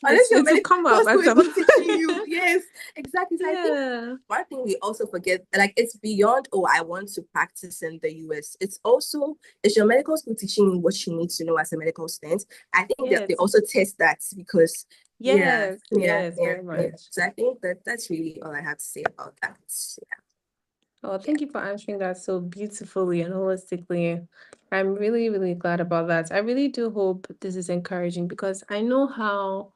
unless you're It will medical come up school at is some not teaching you. Yes, exactly. So I think Yeah. one thing we also forget, like it's beyond, oh, I want to practice in the US. It's also, is your medical school teaching you what you need to know as a medical student? I think that they Yes. also test that because Yes. Yes, very yeah. much. So I think that's really all I have to say about that. Oh, thank you for answering that so beautifully and holistically. I'm really, really glad about that. I really do hope this is encouraging because I know how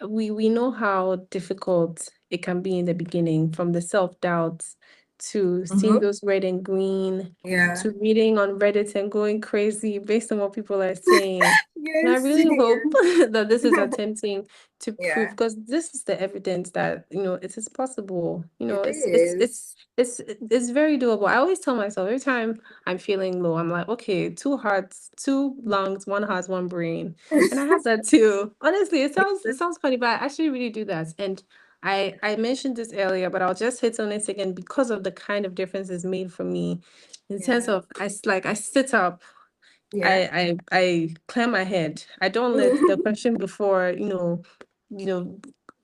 we know how difficult it can be in the beginning, from the self-doubts to seeing Mm-hmm. those red and green Yeah. to reading on Reddit and going crazy based on what people are saying. And I Yes. really hope that this is attempting to prove, Yeah. because this is the evidence that, it is possible. It It's is. it's very doable. I always tell myself every time I'm feeling low, I'm like, okay, two hearts, two lungs, one heart, one brain. And I have that too. Honestly, it sounds funny, but I actually really do that. And I mentioned this earlier, but I'll just hit on it again because of the kind of difference it's made for me. In terms Yeah. of I sit up, Yeah. I clear my head. I don't let the question before, you know,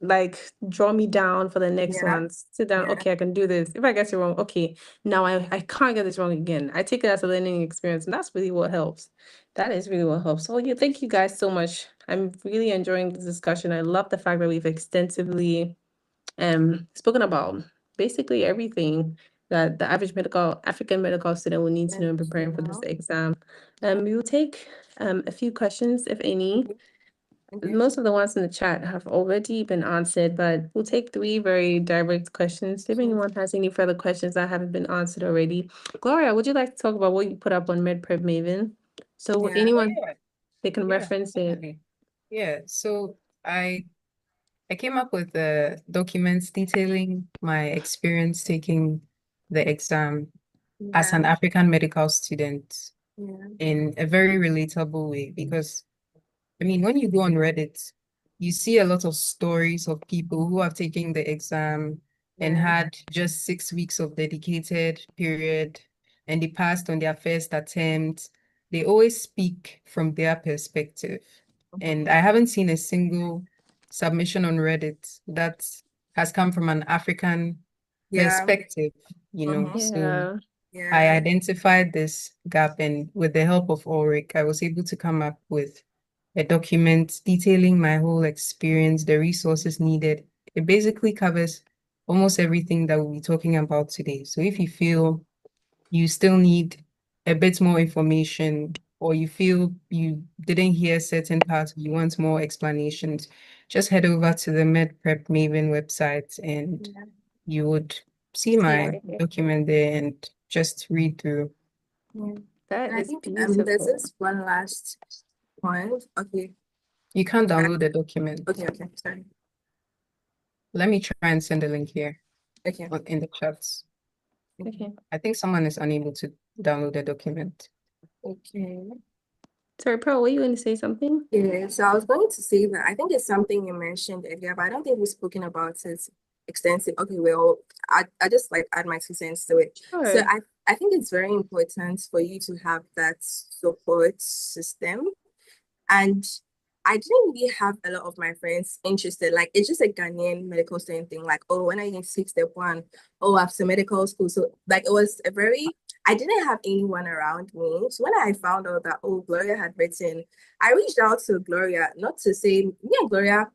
like draw me down for the next Yeah. one. Sit down, Yeah. okay, I can do this. If I get it wrong, okay, now I can't get this wrong again. I take it as a learning experience, and that's really what helps. That is really what helps. So yeah, thank you guys so much. I'm really enjoying this discussion. I love the fact that we've extensively spoken about basically everything that the average African medical student will need to know in preparing for this exam. We will take a few questions, if any. Okay. Most of the ones in the chat have already been answered, but we'll take three very direct questions. If anyone has any further questions that haven't been answered already. Gloria, would you like to talk about what you put up on MedPrep Maven? So Yeah. anyone, Yeah, they can yeah, reference it. definitely. Yeah, so I came up with documents detailing my experience taking the exam as an Yeah. African medical student Yeah. in a very relatable way, because I mean, when you go on Reddit, you see a lot of stories of people who have taken the exam and Yeah. had just 6 weeks of dedicated period, and they passed on their first attempt. They always speak from their perspective. And I haven't seen a single submission on Reddit that has come from an African Yeah. perspective, Mhm. So Yeah. I Yeah. identified this gap, and with the help of Ulrich, I was able to come up with a document detailing my whole experience, the resources needed. It basically covers almost everything that we'll be talking about today. So if you feel you still need a bit more information, or you feel you didn't hear certain parts, you want more explanations, just head over to the MedPrep Maven website and Yeah. you would see See it my right here. document there and just read through. Yeah. That And I is think there's beautiful. this one last point. Okay. You can't download the document. Okay. Sorry. Let me try and send a link here Okay. in the chats. Okay. I think someone is unable to download the document. Okay. Sorry, Pearl, were you going to say something? Yeah, so I was going to say that I think it's something you mentioned earlier, but I don't think we've spoken about it extensive. Okay, well, I just like add my 2 cents to it. So Sure. I think it's very important for you to have that support system. And I didn't really have a lot of my friends interested. Like, it's just a Ghanaian medical student thing. Like, oh, when I get 6 step 1, oh, after medical school. So, like, it was a very, I didn't have anyone around me. So, when I found out that, oh, Gloria had written, I reached out to Gloria, not to say, me and Gloria,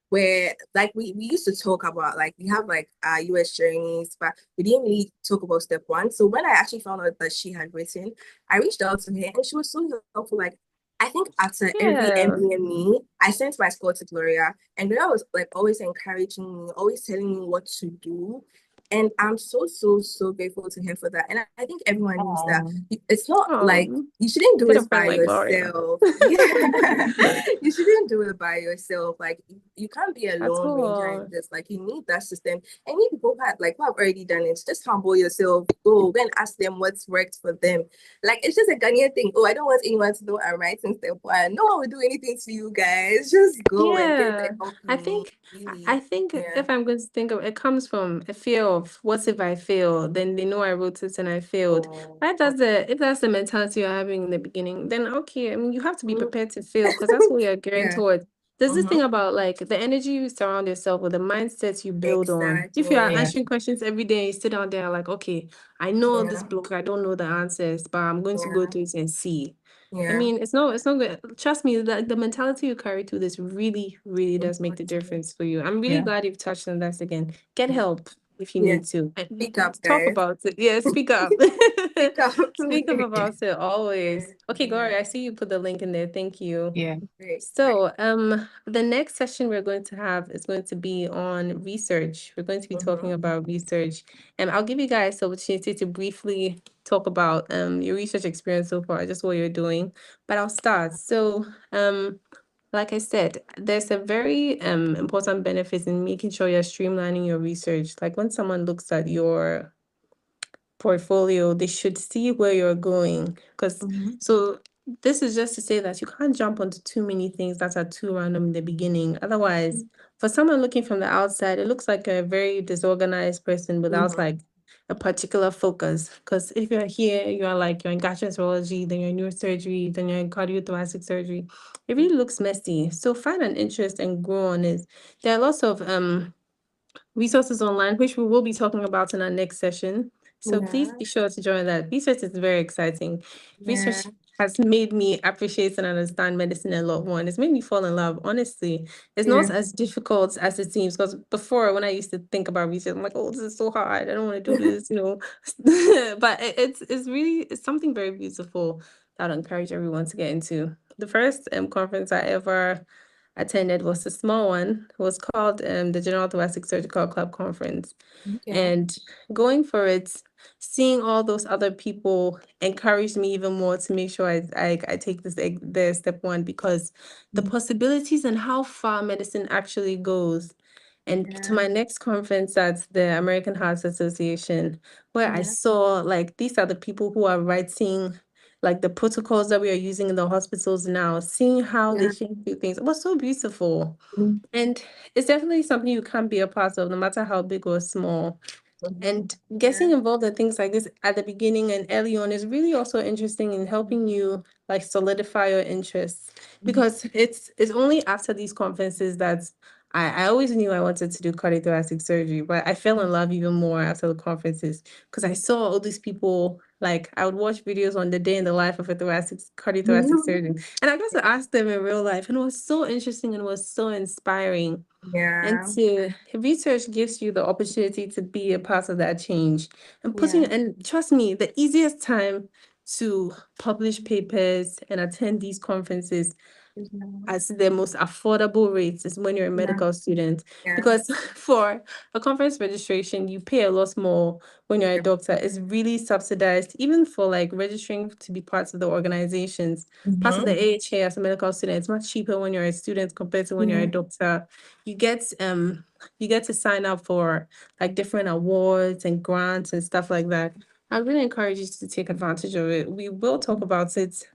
where like we used to talk about like we have like our US journeys, but we didn't really talk about step 1. So when I actually found out that she had written, I reached out to her and she was so helpful. Like I think after every Yeah. MBME, I sent my score to Gloria, and Gloria was like always encouraging me, always telling me what to do. And I'm so grateful to her for that. And I think everyone needs that. It's not like you shouldn't do Get a it friend by like Gloria. yourself. Yeah. You shouldn't do it by yourself. Like you can't be a At lone ranger in all. this. Like you need that system. And you people who have already done it, just humble yourself. Go and ask them what's worked for them. Like it's just a Ghanaian thing. Oh, I don't want anyone to know I'm writing step 1. No one will do anything to you guys. Just go and get the Yeah. help I you need. think Really. I think Yeah. if I'm going to think of it comes from a fear of what if I fail? Then they know I wrote it and I failed. If that's the mentality you're having in the beginning, then okay, I mean you have to be prepared to fail because that's what you're gearing Yeah. towards. There's this Mhm. thing about like the energy you surround yourself with, the mindset you build on. If you are Exactly. Yeah. answering questions every day, you sit down there like, okay, I know this Yeah. book, I don't know the answers, but I'm going to go Yeah. through it and see. I Yeah. mean, it's not good. Trust me, that the mentality you carry to this really, really does make the Important. difference for you. I'm really Yeah. glad you've touched on that again. Get help if you Yeah. need to. And Speak up, talk guys. about it. Yeah, speak up. Speak up. Speak up about it Yeah. always. Okay, Yeah. Gloria, I see you put the link in there. Thank you. Yeah. Great. So, the next session we're going to have is going to be on research. We're going to be talking about research, and I'll give you guys the opportunity to briefly talk about your research experience so far, just what you're doing. But I'll start. So, like I said, there's a very important benefit in making sure you're streamlining your research. Like when someone looks at your portfolio, they should see where you're going. Because so this is just to say that you can't jump onto too many things that are too random in the beginning. Otherwise, for someone looking from the outside, it looks like a very disorganized person without like a particular focus. Because if you're here, you're like you're in gastroenterology, then you're in neurosurgery, then you're in cardiothoracic surgery. It really looks messy. So find an interest and grow on it. There are lots of resources online, which we will be talking about in our next session. So please be sure to join that. Research is very exciting. Research has made me appreciate and understand medicine a lot more, and it's made me fall in love. Honestly, it's not as difficult as it seems. Because before, when I used to think about research, I'm like, oh, this is so hard. I don't want to do this, But it's really it's something very beautiful that I encourage everyone to get into. The first conference I ever attended was a small one. It was called the General Thoracic Surgical Club Conference. And going for it, seeing all those other people encouraged me even more to make sure I take the step 1 because the possibilities and how far medicine actually goes. And to my next conference at the American Heart Association, where I saw like these are the people who are writing like the protocols that we are using in the hospitals now, seeing how they Yeah. change through things. It was so beautiful. Mhm. And it's definitely something you can't be a part of, no matter how big or small. And getting Yeah. involved in things like this at the beginning and early on is really also interesting in helping you like solidify your interests. Because it's only after these conferences that I always knew I wanted to do cardiothoracic surgery, but I fell in love even more after the conferences because I saw all these people. Like I would watch videos on the day in the life of a cardiothoracic surgeon, and I got to ask them in real life, and it was so interesting and it was so inspiring. And Yeah. to research gives you the opportunity to be a part of that change. And Yeah. and trust me, the easiest time to publish papers and attend these conferences as the most affordable rates is when you're a Yeah. medical student. Yeah. Because for a conference registration, you pay a lot more when you're a doctor. It's really subsidized, even for like registering to be parts of the organizations. Part of the AHA as a medical student, it's much cheaper when you're a student compared to when you're a doctor. You get to sign up for like different awards and grants and stuff like that. I really encourage you to take advantage of it. We will talk about it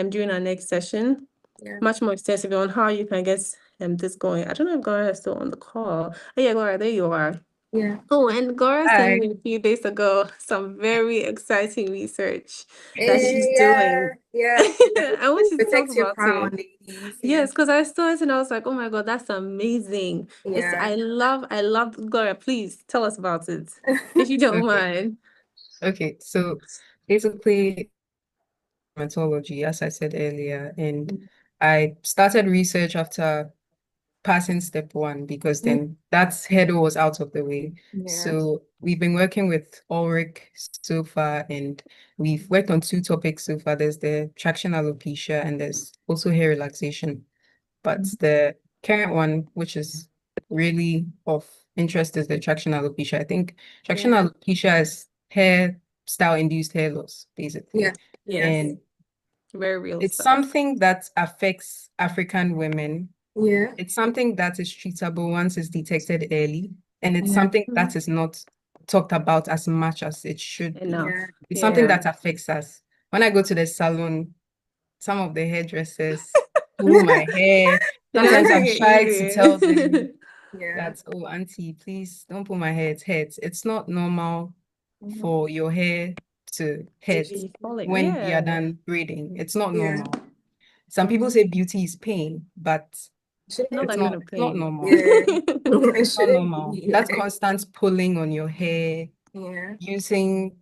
during our next session, Yeah. much more extensively on how you can get this going. I don't know if Gloria is still on the call. Oh yeah, Gloria, there you are. Yeah. Oh, and Gloria sent Hi. me a few days ago some very exciting research that she's Yeah. doing. Yeah. I want you to talk Protect your about crown, it. ladies. Yes, because I saw it and I was like, oh my God, that's amazing. It's Yeah. I love Gloria. Please tell us about it, if you don't Okay. mind. Okay. So basically, dermatology, as I said earlier, and I started research after passing step one because then that's hurdle was out of the way. Yeah. So we've been working with Ulrich so far, and we've worked on two topics so far. There's the traction alopecia and there's also hair relaxation. But the current one, which is really of interest, is the traction alopecia. I think traction Yeah. alopecia is hair style induced hair loss, basically. Yeah. Yes, And very real it's stuff. something that affects African women. Yeah. It's something that is treatable once it's detected early, and it's Yeah. something that is not talked about as much as it should be. Enough. Yeah. It's something Yeah. that affects us. When I go to the salon, some of the hairdressers pull my hair. They never Sometimes I'm take it shy to tell them easy. Yeah. that, oh, auntie, please don't pull my hair, it hurts. It's not normal Mhm. for your hair to hurt Be falling. when you're Yeah. done braiding. It's not Yeah. normal. Some people say beauty is pain, but Shouldn't Not it's that be. kind not, of it's not pain. normal. Yeah. It It's not shouldn't normal. be. That constant pulling on your hair, Yeah. using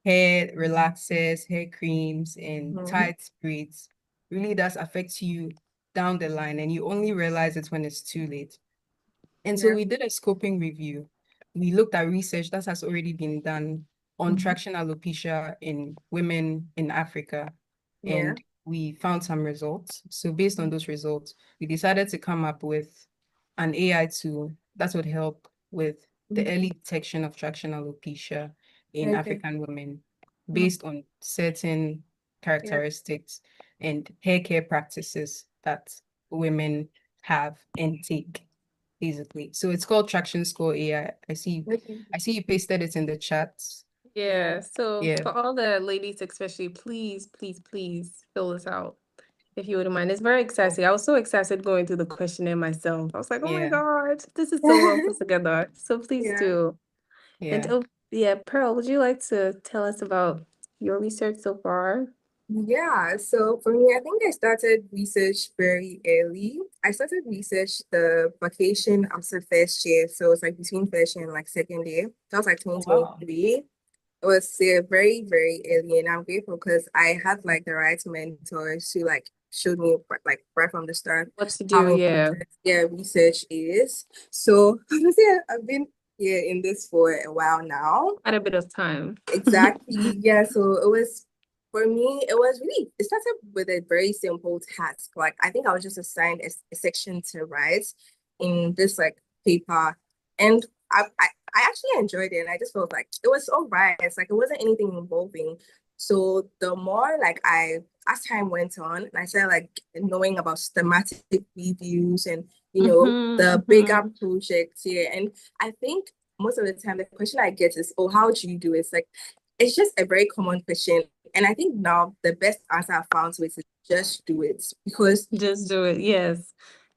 hair relaxers, hair creams, and Mhm. tight braids really does affect you down the line, and you only realize it when it's too late. And so Yeah. we did a scoping review. We looked at research that has already been done on traction alopecia in women in Africa, Yeah. and we found some results. So based on those results, we decided to come up with an AI tool that would help with the early detection of traction alopecia in Okay. African women based on certain Yeah. characteristics and hair care practices that women have and take basically. So it's called Traction Score AI. Okay. I see you pasted it in the chat. Yeah. So Yeah. for all the ladies, especially, please, please, please fill this out if you wouldn't mind. It's very exciting. I was so excited going through the questionnaire myself. I was like, oh my Yeah. God, this is so well put together. So please Yeah. do. And Yeah. oh yeah, Pearl, would you like to tell us about your research so far? Yeah, so for me, I think I started research very early. I started research the vacation after first year. So it's like between first year and like second year. That was like Oh, wow. 2023. It was very, very early. And I'm grateful because I had like the right mentors who like showed me like right from the start What to how do, yeah. important research is. So honestly, I've been here in this for a while now. Quite a bit of time. Exactly. Yeah. So it was for me, it started with a very simple task. Like I think I was just assigned a section to write in this like paper. And I actually enjoyed it. And I just felt like it was all right. It's like it wasn't anything involving. So the more like as time went on, and I started like knowing about systematic reviews and the bigger projects here. And I think most of the time the question I get is, oh, how do you do it? It's like it's just a very common question And I think now the best answer I found to it is just do it, because Just do it. Yes,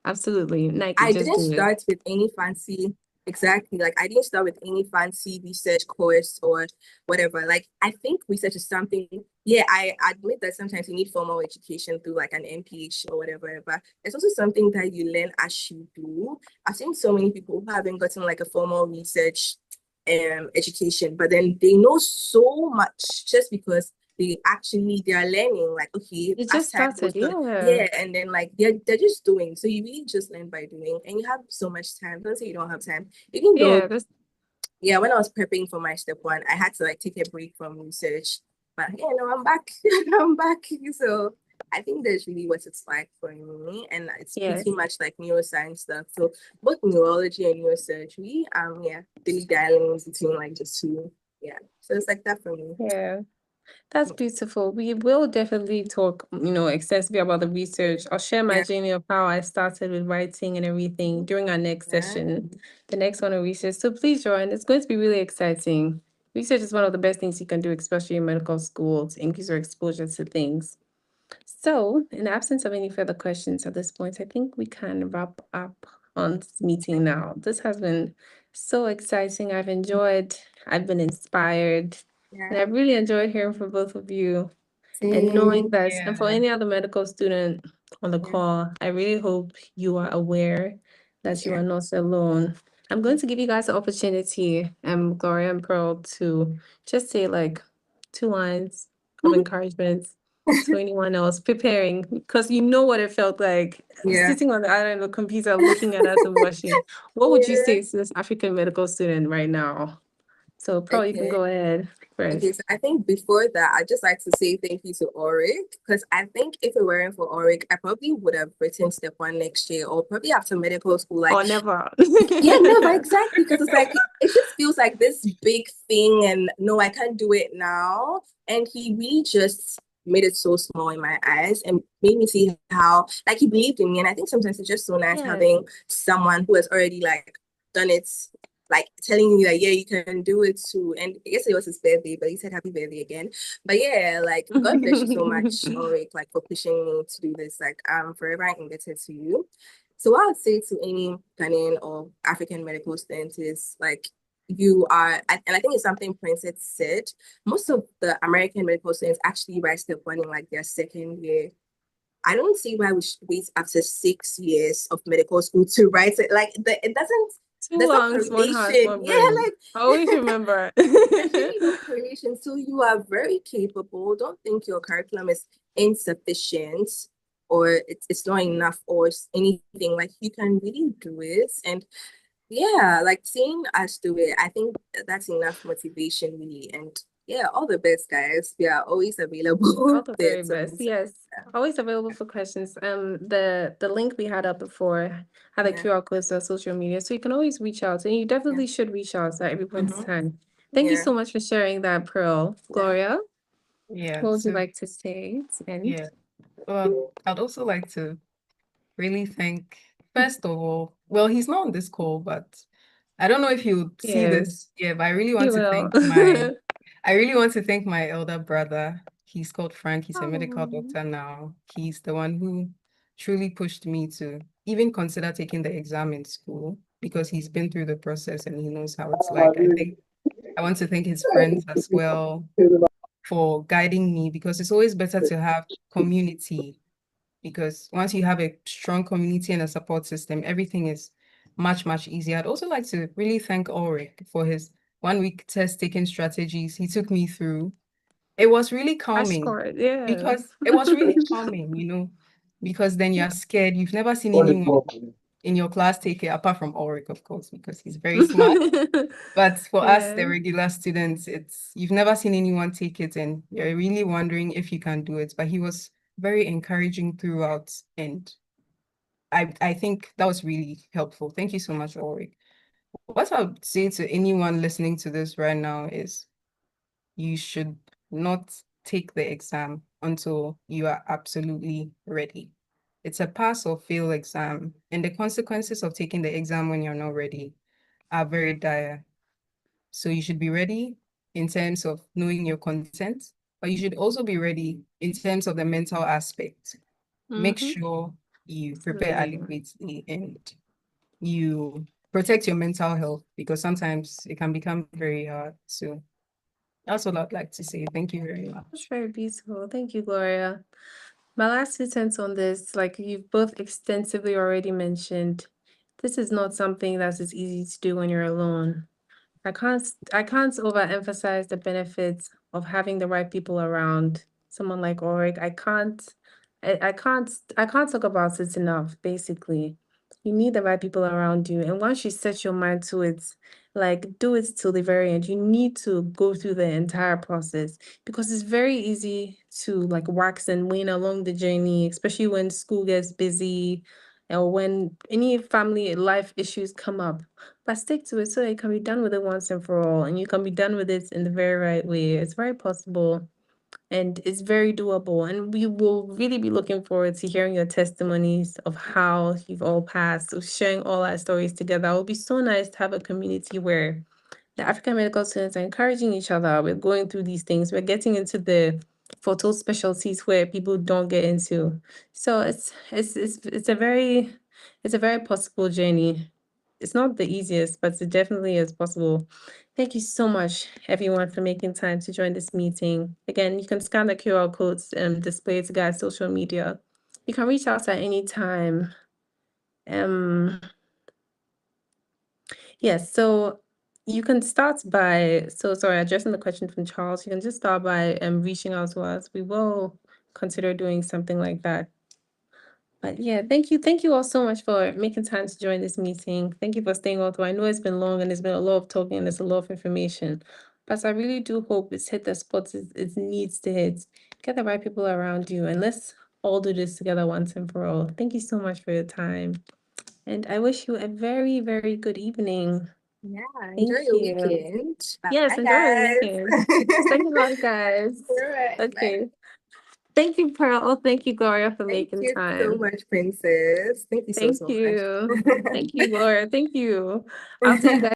absolutely. Nike, I just didn't do it. start with any fancy, exactly. Like I didn't start with any fancy research course or whatever. Like I think research is something, yeah, I admit that sometimes you need formal education through like an MPH or whatever, but it's also something that you learn as you do. I've seen so many people who haven't gotten like a formal research education, but then they know so much just because they are learning, like, okay, You as just time goes started. on, Yeah. yeah, and then like they're just doing. So you really just learn by doing, and you have so much time. Don't say you don't have time, even though, Yeah, that's yeah, when I was prepping for my step one, I had to like take a break from research, but yeah, no, I'm back. I'm back. So I think that's really what it's like for me, and it's yes. pretty much like neuroscience stuff. So both neurology and neurosurgery, yeah, really dialing between like just two. Yeah, so it's like that for me. Yeah. That's beautiful. We will definitely talk, extensively about the research. I'll share my Yeah, journey of how I started with writing and everything during our next yeah, session, the next one on research. So please join. It's going to be really exciting. Research is one of the best things you can do, especially in medical school, to increase your exposure to things. So, in the absence of any further questions at this point, I think we can wrap up on this meeting now. This has been so exciting. I've been inspired, and yeah. I've really enjoyed hearing from both of you and knowing Same. that, and for Yeah. any other medical student on the Yeah, call, I really hope you are aware that you yeah. are not alone. I'm going to give you guys the opportunity, Gloria and Pearl, to just say like 2 lines of encouragement to anyone else preparing, because you know what it felt like Yeah. sitting on the other end of the computer looking at us and watching. What would you Yeah. say to this African medical student right now? So, Pearl, you can Okay. go ahead Okay, first. so I think before that, I'd just like to say thank you to Oric, because I think if it weren't for Oric, I probably would have written step one next year, or probably after medical school. Like, Or never. yeah, never exactly, because it's like it just feels like this big thing, and no, I can't do it now. And he really just made it so small in my eyes and made me see how like he believed in me. And I think sometimes it's just so nice Yes. having someone who has already like done it, like telling you that yeah, you can do it too. And I guess it was his birthday, but he said happy birthday again. But yeah, like God bless you so much, Ulrich, like for pushing me to do this. Like I'm forever indebted to you. So what I'd say to any Ghanaian or African medical student is like you are, and I think it's something Princess said, most of the American medical students actually write step one in like their second year. I don't see why we should wait after 6 years of medical school to write it. Like it doesn't, Two there's no lungs, one heart, correlation. one Yeah, brain. like Always remember. there's really no correlation. So you are very capable. Don't think your curriculum is insufficient or it's not enough or anything. Like you can really do it. And yeah, like seeing us do it, I think that's enough motivation, really. And yeah, all the best, guys. We are always available All the there very to best. mentor. Yes. Always available for questions. The link we had up before had a Yeah, QR code to our social media. So you can always reach out, and you yeah, definitely should reach out at every point in hmm time. Thank you yeah, so much for sharing that, Pearl. yeah, Gloria, Yeah. what would you So like to say to end? yeah. Well, I'd also like to really thank, first of all, well, he's not on this call, but I don't know if he would see Yes, this. Yeah, but I really you want to will. thank my elder brother. He's called Frank. He's a medical Oh, doctor now. He's the one who truly pushed me to even consider taking the exam in school because he's been through the process and he knows how it's like. I think I want to thank his friends as well for guiding me because it's always better to have community because once you have a strong community and a support system, everything is much, much easier. I'd also like to really thank Ulrich for his 1 week test taking strategies he took me through. It was really I calming scored. Yeah. because it was really calming, because then you're scared. You've never seen anyone in your class take it, apart from Ulrich, of course, because he's very smart. But for us, the Yeah. regular students, you've never seen anyone take it and you're really wondering if you can do it. But he was very encouraging throughout. And I think that was really helpful. Thank you so much, Ulrich. What I would say to anyone listening to this right now is you should not take the exam until you are absolutely ready. It's a pass or fail exam, and the consequences of taking the exam when you're not ready are very dire. So you should be ready in terms of knowing your content, but you should also be ready in terms of the mental aspect. Make Mhm. sure you prepare Absolutely. adequately and you protect your mental health, because sometimes it can become very hard. So that's all I'd like to say. Thank you very That's much. very beautiful. Thank you, Gloria. My last 2 cents on this, like you've both extensively already mentioned, this is not something that's as easy to do when you're alone. I can't overemphasize the benefits of having the right people around. Someone like Ulrich, I can't talk about it enough, basically. You need the right people around you. And once you set your mind to it, like do it till the very end. You need to go through the entire process because it's very easy to like wax and wane along the journey, especially when school gets busy or when any family life issues come up. But stick to it so it can be done with it once and for all, and you can be done with it in the very right way. It's very possible and it's very doable. And we will really be looking forward to hearing your testimonies of how you've all passed, of sharing all our stories together. It would be so nice to have a community where the African medical students are encouraging each other. We're going through these things. We're getting into the photo specialties where people don't get into. So it's a very possible journey. It's not the easiest, but it definitely is possible. Thank you so much, everyone, for making time to join this meeting. Again, you can scan the QR codes displayed to guide social media. You can reach out at any time. Yes, so you can start by, so sorry, addressing the question from Charles, you can just start by reaching out to us. We will consider doing something like that. But yeah, thank you all so much for making time to join this meeting. Thank you for staying all through. I know it's been long and there's been a lot of talking and there's a lot of information, but I really do hope it's hit the spots it needs to hit. Get the right people around you and let's all do this together once and for all. Thank you so much for your time. And I wish you a very, very good evening. Yeah, Thank enjoy your you. weekend. Yes, Bye, enjoy your weekend. guys. Second lot, guys. All right, bye. Okay. Thank you, Pearl. Oh, thank you, Gloria, for Thank making you so time. much, Princess. Thank you so, Thank so much. you. Thank you, Gloria. Thank you. I'll see you guys.